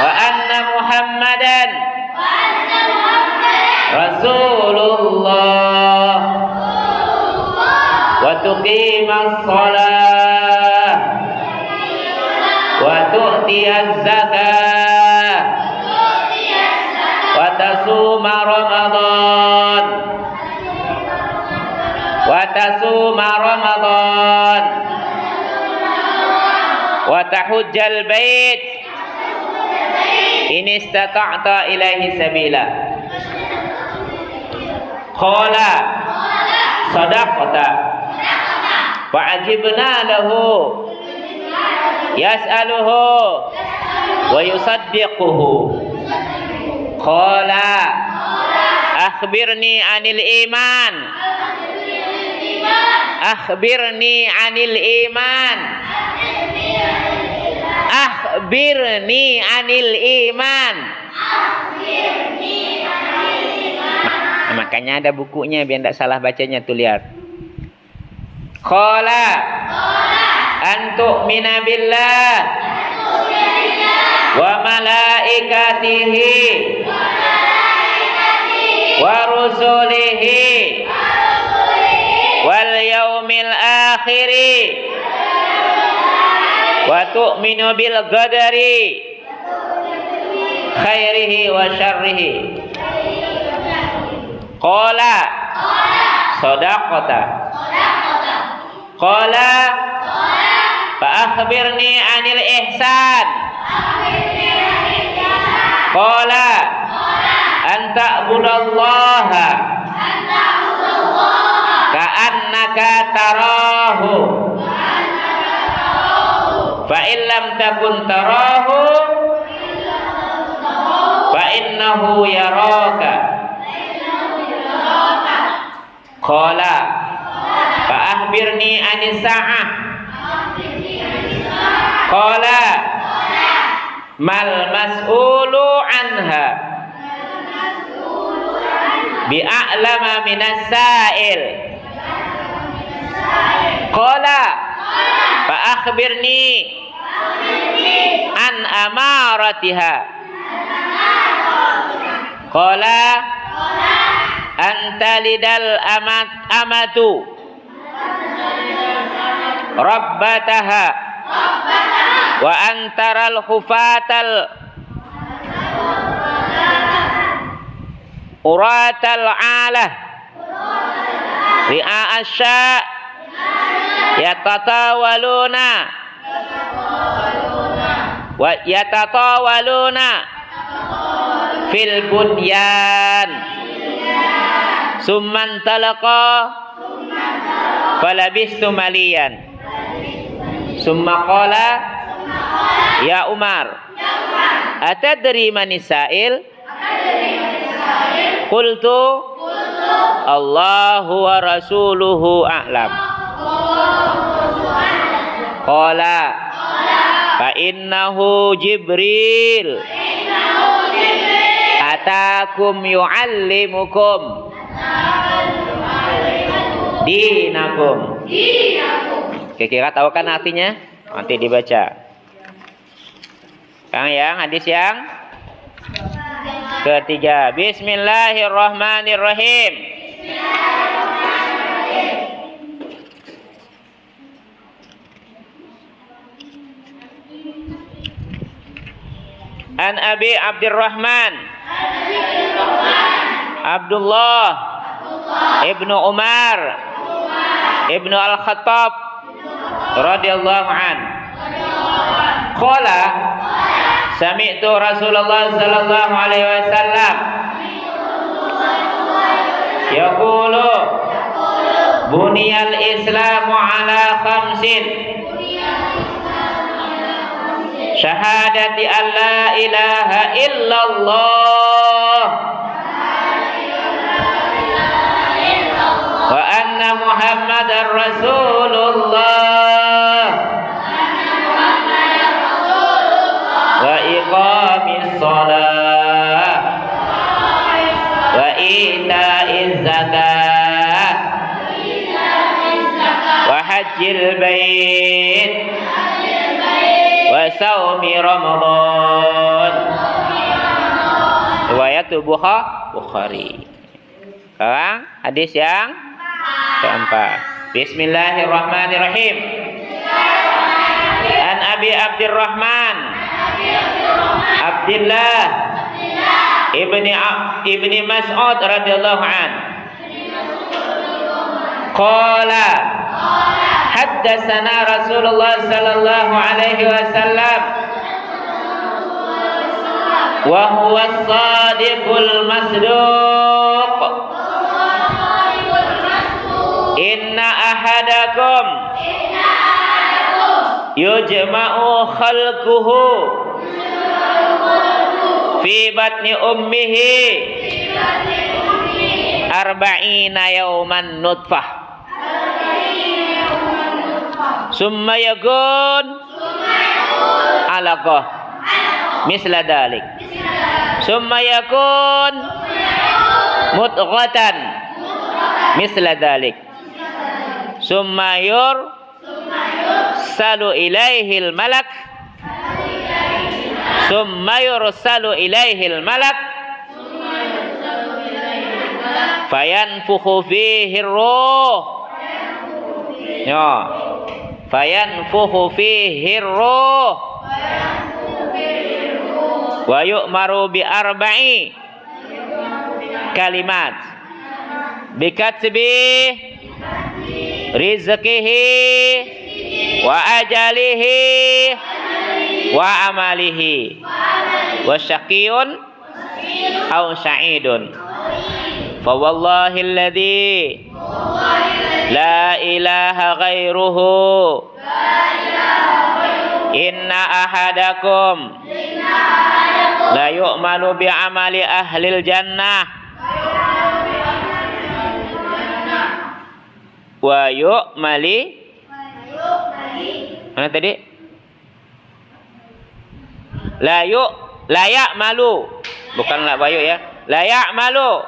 wa anna Muhammadan Rasulullah wa tuqimas shalah wa tu'tiyaz zakah wa tasuma Ramadan wa tahujjal bait in istata'ta ilaihi sabila. Qala sadaqata wa ajibna lahu yas'aluhu wa yusaddiquhu. Qala akhbirni anil iman akhbirni anil iman akhbirni anil iman. Makanya ada bukunya biar tidak salah bacanya tuh, lihat. Qala antu'mina billah wa malaikatihi wa rusulihi wal yaumil akhiri wa tu'minu bil qadari khairihi wa syarrihi. Qala sadaqata qala fa akhbirni anil ihsan qala an ta'budallaha ka'annaka tarahu fa in lam takun tarahu fa innahu yaraka. Qala fa akhbirni anis sa'ah qala mal mas'ulu anha bi'a'lama minas sa'il qala fa akhbirni an amaratiha qala anta lidal amatu rabbataha wa antaral khufatal uratal alah ri'a asya yatatawaluna wa yatatawaluna fil bunyan Summan talaqa falabistu maliyan. Summa qala ya Umar atadri manis sa'il? Qultu Allahu wa rasuluhu a'lam. Qala fa innahu Jibril atakum yu'allimukum dinakum. Kira-kira tahu kan artinya? Nanti dibaca. Yang hadis yang ketiga. Bismillahirrahmanirrahim. An Abi Abdurrahman Abdullah Ibnu Umar Ibnu Al-Khattab radhiyallahu an. Qala sami'tu Rasulullah sallallahu alaihi wasallam yaqulu buniyal islamu ala khamsin syahadati an la ilaha illallah wa anna Muhammadar Rasulullah wa iqamis shalah wa ita'iz zakat wa hajjil bait wa saumi Ramadan. Riwayat Bukhari. Sekarang hadis yang keempat. Bismillahirrahmanirrahim. An Abi Abdurrahman Abdullah ibni Mas'ud radhiyallahu an. Qala haddatsana Rasulullah sallallahu alaihi wasallam wa huwa as-sadiqul masduq. Inna ahadakum yujma'u khalquhu fi batni ummihi arba'ina yawman nutfah summa yakun alaqah misla dalik summa yakun mudghatan misla dalik summa yursalu ilaihil malak summa yursalu ilaihil malak fayanfukhu fihi ruh ya fayanfukhu fihi ruh wa yu'maru bi arba'i kalimat bikatbi rizqihi wa ajalihi wa amalihi wa syaqiyun aw sa'idun fa wallahi alladhi la ilaha ghairuhu inna ahadakum la yu'malu bi amali ahlil jannah wa yu'mali mana tadi? La ya'malu bukan la bayu ya. La ya'malu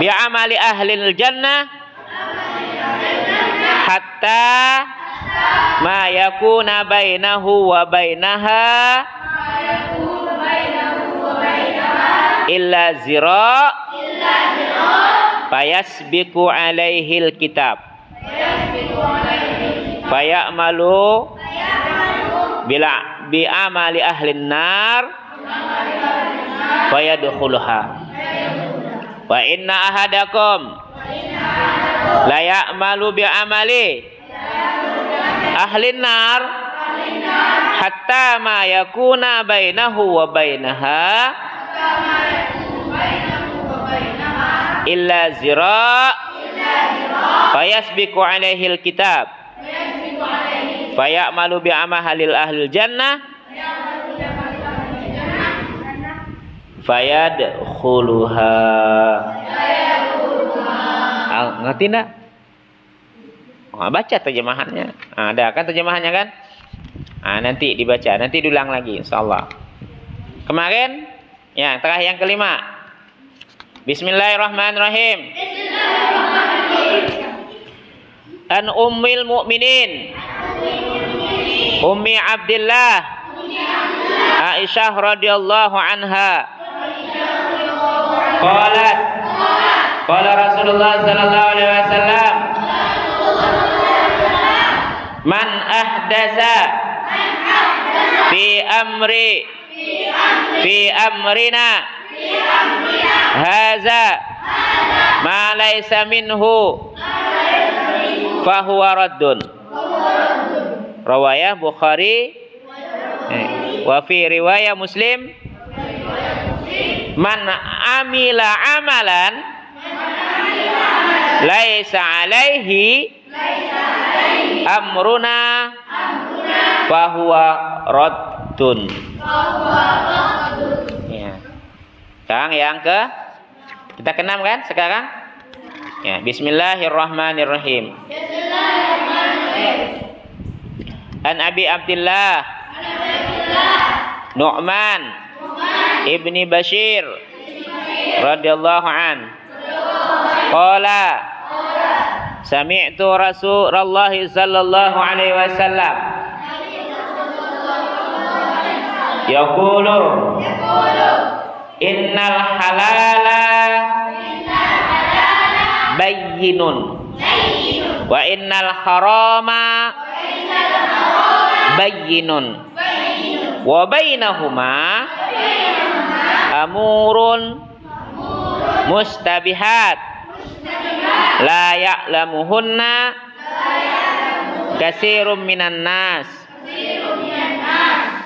bi amali ahlil jannah hatta ma yakuna bainahu wa bainaha illa zira fayasbiqu alaihil kitab fayamalu bila bi amali ahlin nar fayadkhuluha wa inna ahadakum la ya'malu bi amali ahlin nar hatta ma yakuna bainahu wa bainaha illa zira fayasbiqu alaihil kitab fayamalu bi amalil ahlil jannah fayadkhuluha. Ngerti enggak? Baca terjemahannya. Ada kan terjemahannya kan? Nanti dibaca, nanti diulang lagi insyaallah. Kemarin ya, terakhir yang kelima. Bismillahirrahmanirrahim. An ummil mu'minin Ummi Abdillah Aisyah radhiyallahu anha qalat qala Rasulullah sallallahu alaihi wasallam man ahdasa fi amrina haza ma laysa minhu fahuwa raddun. Riwayah Bukhari wa fi riwayah Muslim man amila amalan laisa alaihi amruna fahuwa raddun. Ya. Sekarang yang kita keenam kan sekarang? Ya, bismillahirrahmanirrahim. An Abi Abdillah Nu'man ibni Bashir radhiyallahu an qala sami'tu Rasulullah sallallahu alaihi wasallam yaqulu innal halala bayyinun wa innal harama bayyinun wa bainahuma amurun mustabihat la ya'lamuhunna katsirun minan nas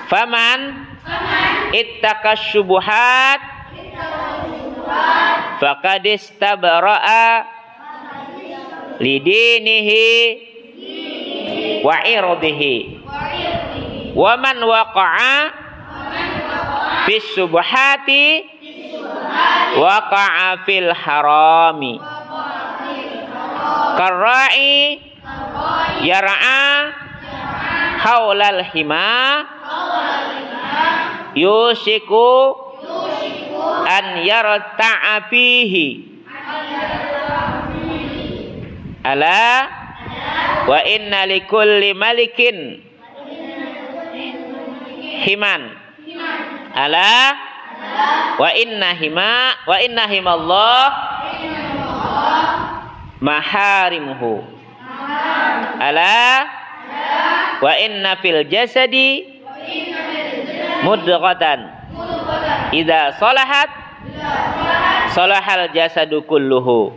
faman ittaqash syubuhat faqad istabra'a lidinihi wa irdihi wa man waqa'a fis syubuhati waqa'a fil harami karra'i yar'a haulal hima yusiku an yarta'a fihi ala wa inna likulli malikin himan ala wa inna himallah maharimuhu ala wa inna fil jasadi mudghatan idza salahat salahal jasadu kulluhu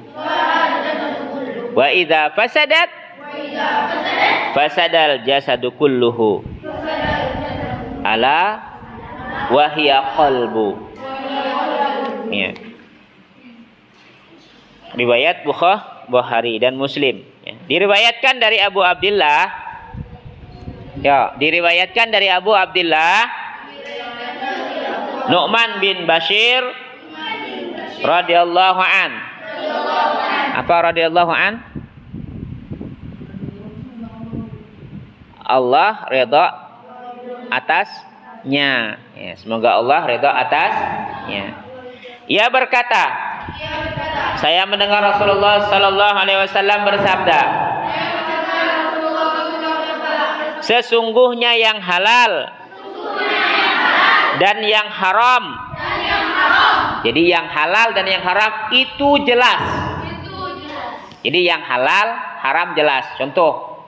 wa idza fasadat fasadal jasadu kulluhu ala wahya qalbu. Ya. Riwayat Bukhari dan Muslim. Ya. Diriwayatkan dari Abu Abdillah. Ya, diriwayatkan dari Abu Abdillah Nu'man bin Bashir radhiyallahu an. Apa radhiyallahu an? Allah redha atasnya. Ya, semoga Allah redha atasnya. Ia berkata, saya mendengar Rasulullah sallallahu alaihi wasallam bersabda, sesungguhnya yang halal dan yang haram. Jadi yang halal dan yang haram itu jelas. Jadi yang halal, haram jelas. Contoh,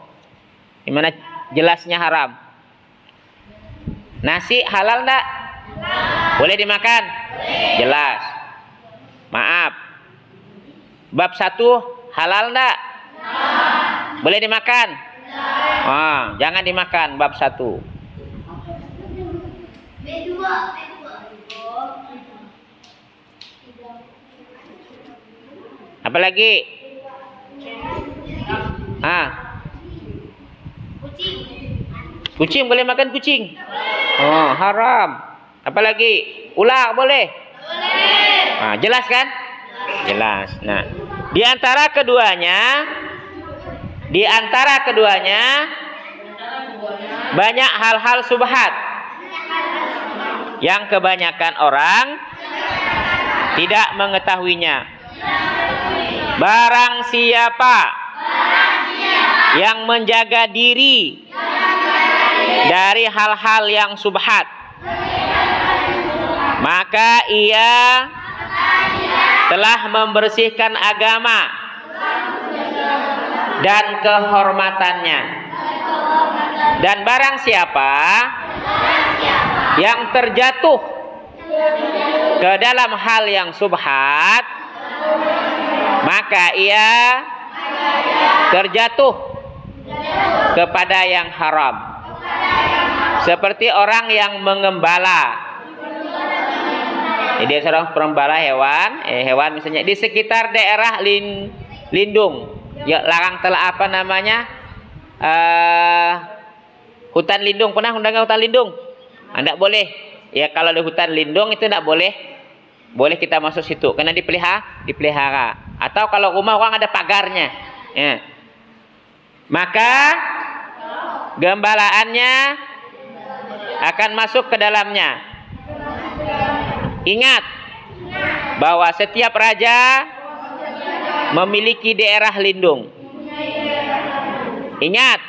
gimana jelasnya haram? Nasi halal enggak? Boleh dimakan? Jelas. Maaf. Bab 1 halal enggak? Boleh dimakan? Jangan dimakan bab 1. Apalagi? Kucing boleh makan kucing? Oh, haram. Apalagi? Ular boleh? Boleh. Jelas kan? Jelas. Nah, di antara keduanya banyak hal-hal subhat yang kebanyakan orang tidak mengetahuinya. Barang siapa yang menjaga diri dari hal-hal yang subhat, maka ia telah membersihkan agama dan kehormatannya. Dan barang siapa yang terjatuh ke dalam hal yang subhat, maka ia terjatuh kepada yang haram. Seperti orang yang mengembala. Jadi seorang pengembala hewan misalnya di sekitar daerah lindung. Ya, larang telah apa namanya? Hutan lindung. Pernah undangan hutan lindung? Tidak boleh. Ya, kalau di hutan lindung itu tidak boleh. Boleh kita masuk situ karena dipelihara. Atau kalau rumah orang ada pagarnya. Ya. Maka gembalaannya akan masuk ke dalamnya. Ingat bahwa setiap raja memiliki daerah lindung. Ingat,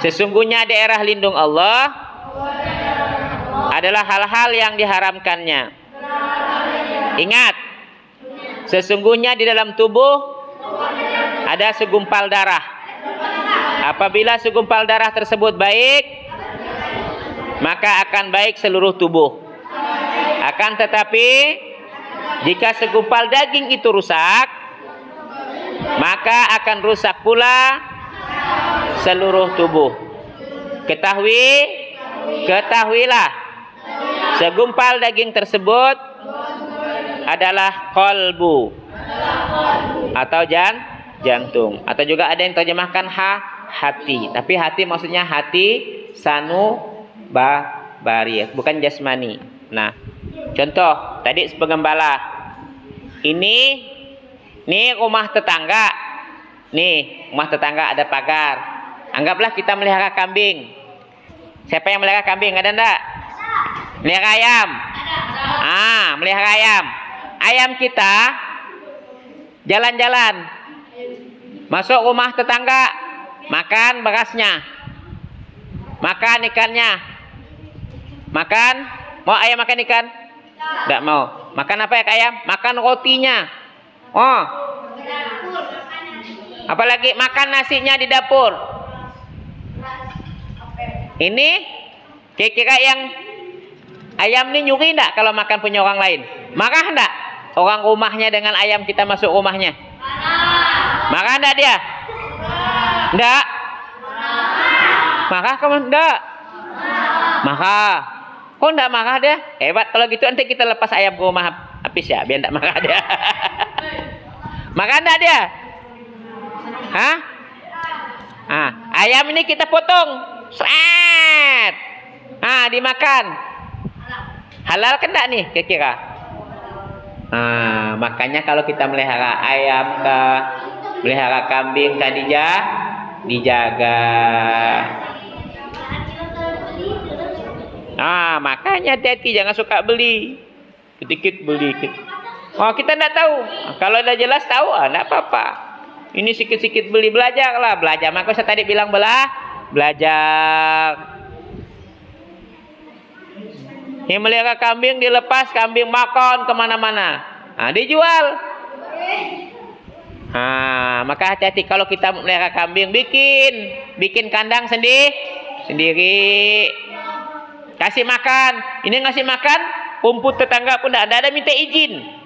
sesungguhnya daerah lindung Allah adalah hal-hal yang diharamkannya. Ingat, sesungguhnya di dalam tubuh ada segumpal darah. Apabila segumpal darah tersebut baik, maka akan baik seluruh tubuh. Akan tetapi, jika segumpal daging itu rusak, maka akan rusak pula seluruh tubuh. Ketahuilah, segumpal daging tersebut adalah qalbu atau jantung, atau juga ada yang terjemahkan hati. Tapi hati maksudnya hati sanubari, bukan jasmani. Nah, contoh tadi pengembala. Ini rumah tetangga. Nih, rumah tetangga ada pagar. Anggaplah kita melihara kambing. Siapa yang melihara kambing? Ada enggak? Melihara ayam? Melihara ayam. Ayam kita jalan-jalan masuk rumah tetangga, makan berasnya, makan ikannya. Makan? Mau ayam makan ikan? Tidak mau. Makan apa ya ayam? Makan rotinya. Apalagi makan nasinya di dapur. Ini kira-kira yang ayam ini nyuri enggak kalau makan punya orang lain? Marah enggak orang rumahnya dengan ayam kita masuk rumahnya? Marah enggak dia? Enggak? Marah kamu? Enggak? Marah. Kok enggak marah dia? Hebat. Kalau gitu nanti kita lepas ayam ke rumah Apis ya, biar enggak marah dia. Marah enggak dia? Ayam ini kita potong. Sret. Dimakan. Halal kan enggak nih kira-kira? Makanya kalau kita melihara ayam melihara kambing tadi dijaga. Makanya hati-hati, jangan suka beli. Sedikit beli. Kita enggak tahu. Kalau udah jelas tahu, enggak apa-apa. Ini sikit-sikit beli, belajarlah, belajar. Maka saya tadi bilang belajar. Yang melihara kambing dilepas, kambing makan kemana-mana. Dijual. Maka hati-hati kalau kita melihara kambing, bikin kandang sendiri. Kasih makan. Ini ngasih makan, rumput tetangga pun tidak ada minta izin.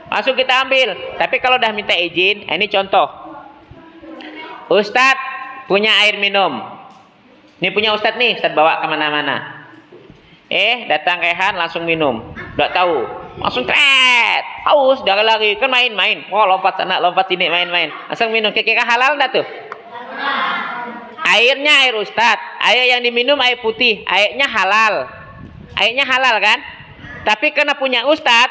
Langsung kita ambil. Tapi kalau udah minta izin, ini contoh. Ustadz punya air minum. Ini punya Ustadz nih, Ustadz bawa kemana-mana. Datang Rehan langsung minum. Nggak tahu. langsung tret, haus, dah lari, kan main-main, lompat sana, lompat sini, main-main, langsung minum. Kira-kira halal enggak tuh? Airnya air Ustadz, air yang diminum air putih, airnya halal kan? Tapi karena punya Ustadz,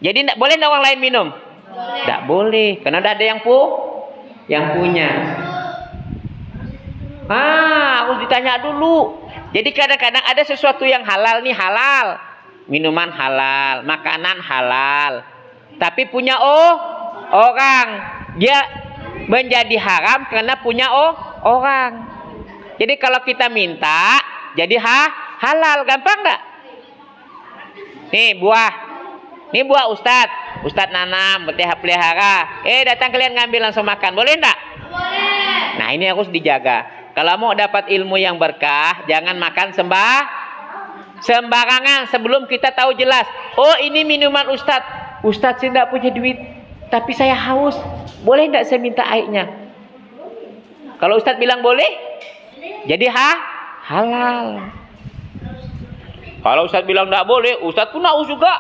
jadi boleh enggak orang lain minum? Enggak boleh, karena udah ada yang punya. Harus ditanya dulu. Jadi kadang-kadang ada sesuatu yang halal nih, halal. Minuman halal, makanan halal. Tapi punya orang. Dia menjadi haram karena punya orang. Jadi kalau kita minta, jadi halal. Gampang enggak? Nih buah Ustadz. Ustadz nanam, pelihara. Datang kalian ngambil langsung makan. Boleh enggak? Boleh. Nah, ini harus dijaga. Kalau mau dapat ilmu yang berkah, jangan makan sembarangan sebelum kita tahu jelas. Oh, ini minuman Ustadz. Ustadz saya tidak punya duit, tapi saya haus. Boleh tidak saya minta airnya? Kalau Ustadz bilang boleh, jadi halal. Kalau Ustadz bilang tidak boleh, Ustadz pun haus juga.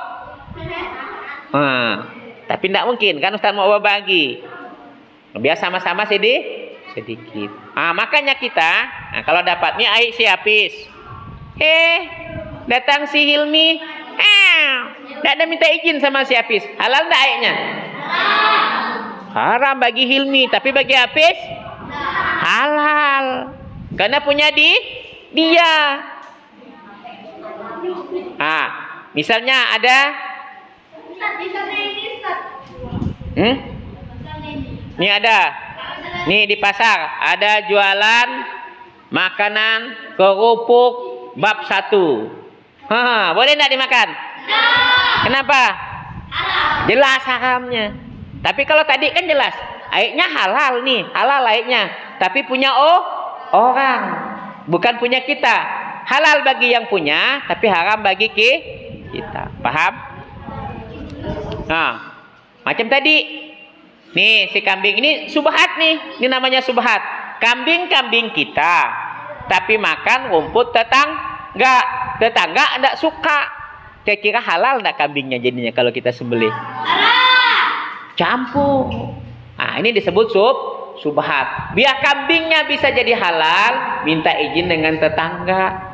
Tapi tidak mungkin, kan Ustadz mau berbagi. Biar sama-sama sedikit. Makanya kita, kalau dapat nih air si habis. Datang si Hilmi, tidak ada minta izin sama si Hafiz. Halal enggak airnya? Haram bagi Hilmi, tapi bagi Hafiz halal. Karena punya dia. Misalnya ada ini ada. Nih di pasar ada jualan makanan kerupuk bab 1. Boleh enggak dimakan? Kenapa? Jelas haramnya. Tapi kalau tadi kan jelas, airnya halal nih, halal airnya. Tapi punya orang, bukan punya kita. Halal bagi yang punya, tapi haram bagi kita. Paham? Macam tadi. Nih si kambing ini subhat nih, ini namanya subhat. Kambing kita, tapi makan rumput tetangga enggak suka. Kira-kira halal enggak kambingnya jadinya kalau kita sembelih? Campur. Ini disebut subhat. Biar kambingnya bisa jadi halal, minta izin dengan tetangga.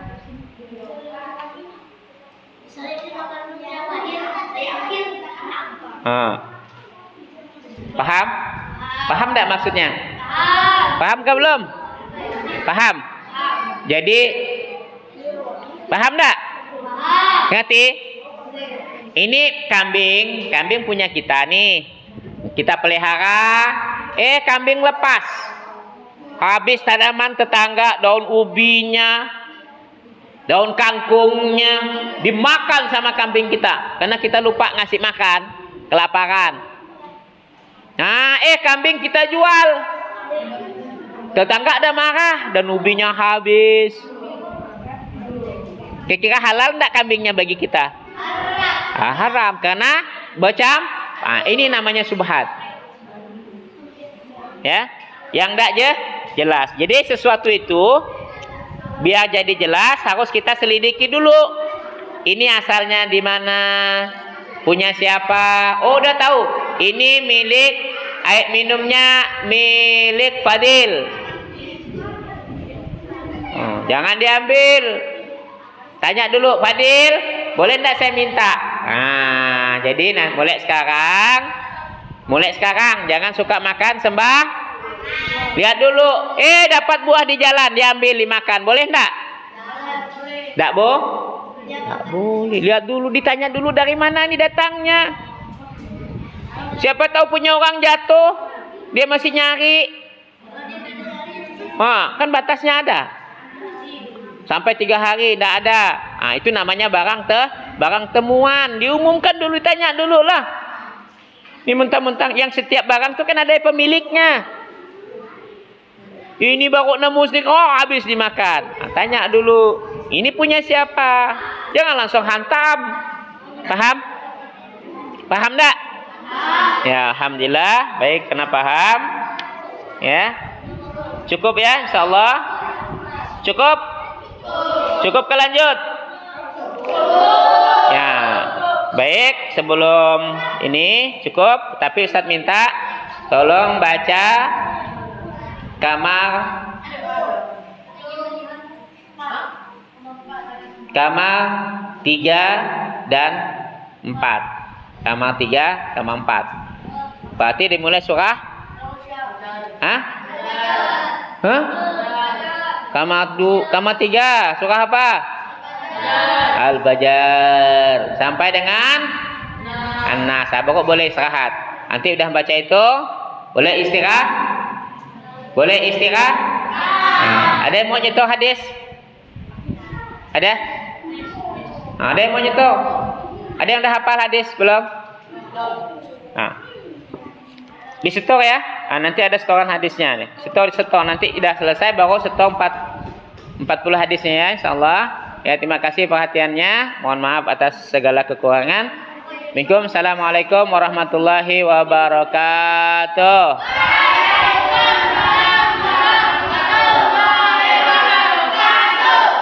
Paham enggak maksudnya? Paham ke belum? Paham? Jadi paham enggak? Ngerti? Ini kambing punya kita nih. Kita pelihara, kambing lepas. Habis tanaman tetangga, daun ubinya, daun kangkungnya dimakan sama kambing kita karena kita lupa ngasih makan, kelaparan. Kambing kita jual. Tetangga ada marah dan ubinya habis. Kira-kira halal enggak kambingnya bagi kita? Haram karena ini namanya subhat. Ya, yang enggak jelas. Jadi sesuatu itu biar jadi jelas harus kita selidiki dulu. Ini asalnya di mana? Punya siapa? Udah tahu. Ini milik air minumnya milik Fadil. Jangan diambil. Tanya dulu, Fadil, boleh enggak saya minta? Jadi mulai sekarang jangan suka makan sembah. Lihat dulu, dapat buah di jalan diambil dimakan, boleh enggak? Enggak boleh. Lihat dulu, ditanya dulu dari mana nih datangnya. Siapa tahu punya orang jatuh, dia masih nyari. Kan batasnya ada. Sampai 3 hari tidak ada. Itu namanya barang temuan. Diumumkan dulu, ditanya dulu lah. Ini mentang-mentang yang setiap barang itu kan ada pemiliknya. Ini baru nemu sedikit, habis dimakan. Tanya dulu, ini punya siapa? Jangan langsung hantam. Paham? Paham enggak? Ya, alhamdulillah. Baik, kena paham. Ya. Cukup ya, insyaallah. Cukup ke lanjut? Ya. Baik, sebelum ini cukup, tapi Ustadz minta tolong baca kamar 3 dan 4. Kamar 3, kamar 4. Berarti dimulai surah? Hah? Hah? Kamar 3, surah apa? Al-Bajar. Sampai dengan An-Nas. Pokok boleh istirahat. Nanti udah baca itu, boleh istirahat? Boleh istirahat? Ada yang mau nyetok hadis? Ada? Ada yang mau nyetok? Ada yang udah hafal hadis belum? Disetor ya. Nanti ada setoran hadisnya nih. Setor nanti udah selesai baru setor 40 hadisnya ya, insyaallah. Ya, terima kasih perhatiannya. Mohon maaf atas segala kekurangan. Assalamualaikum warahmatullahi wabarakatuh.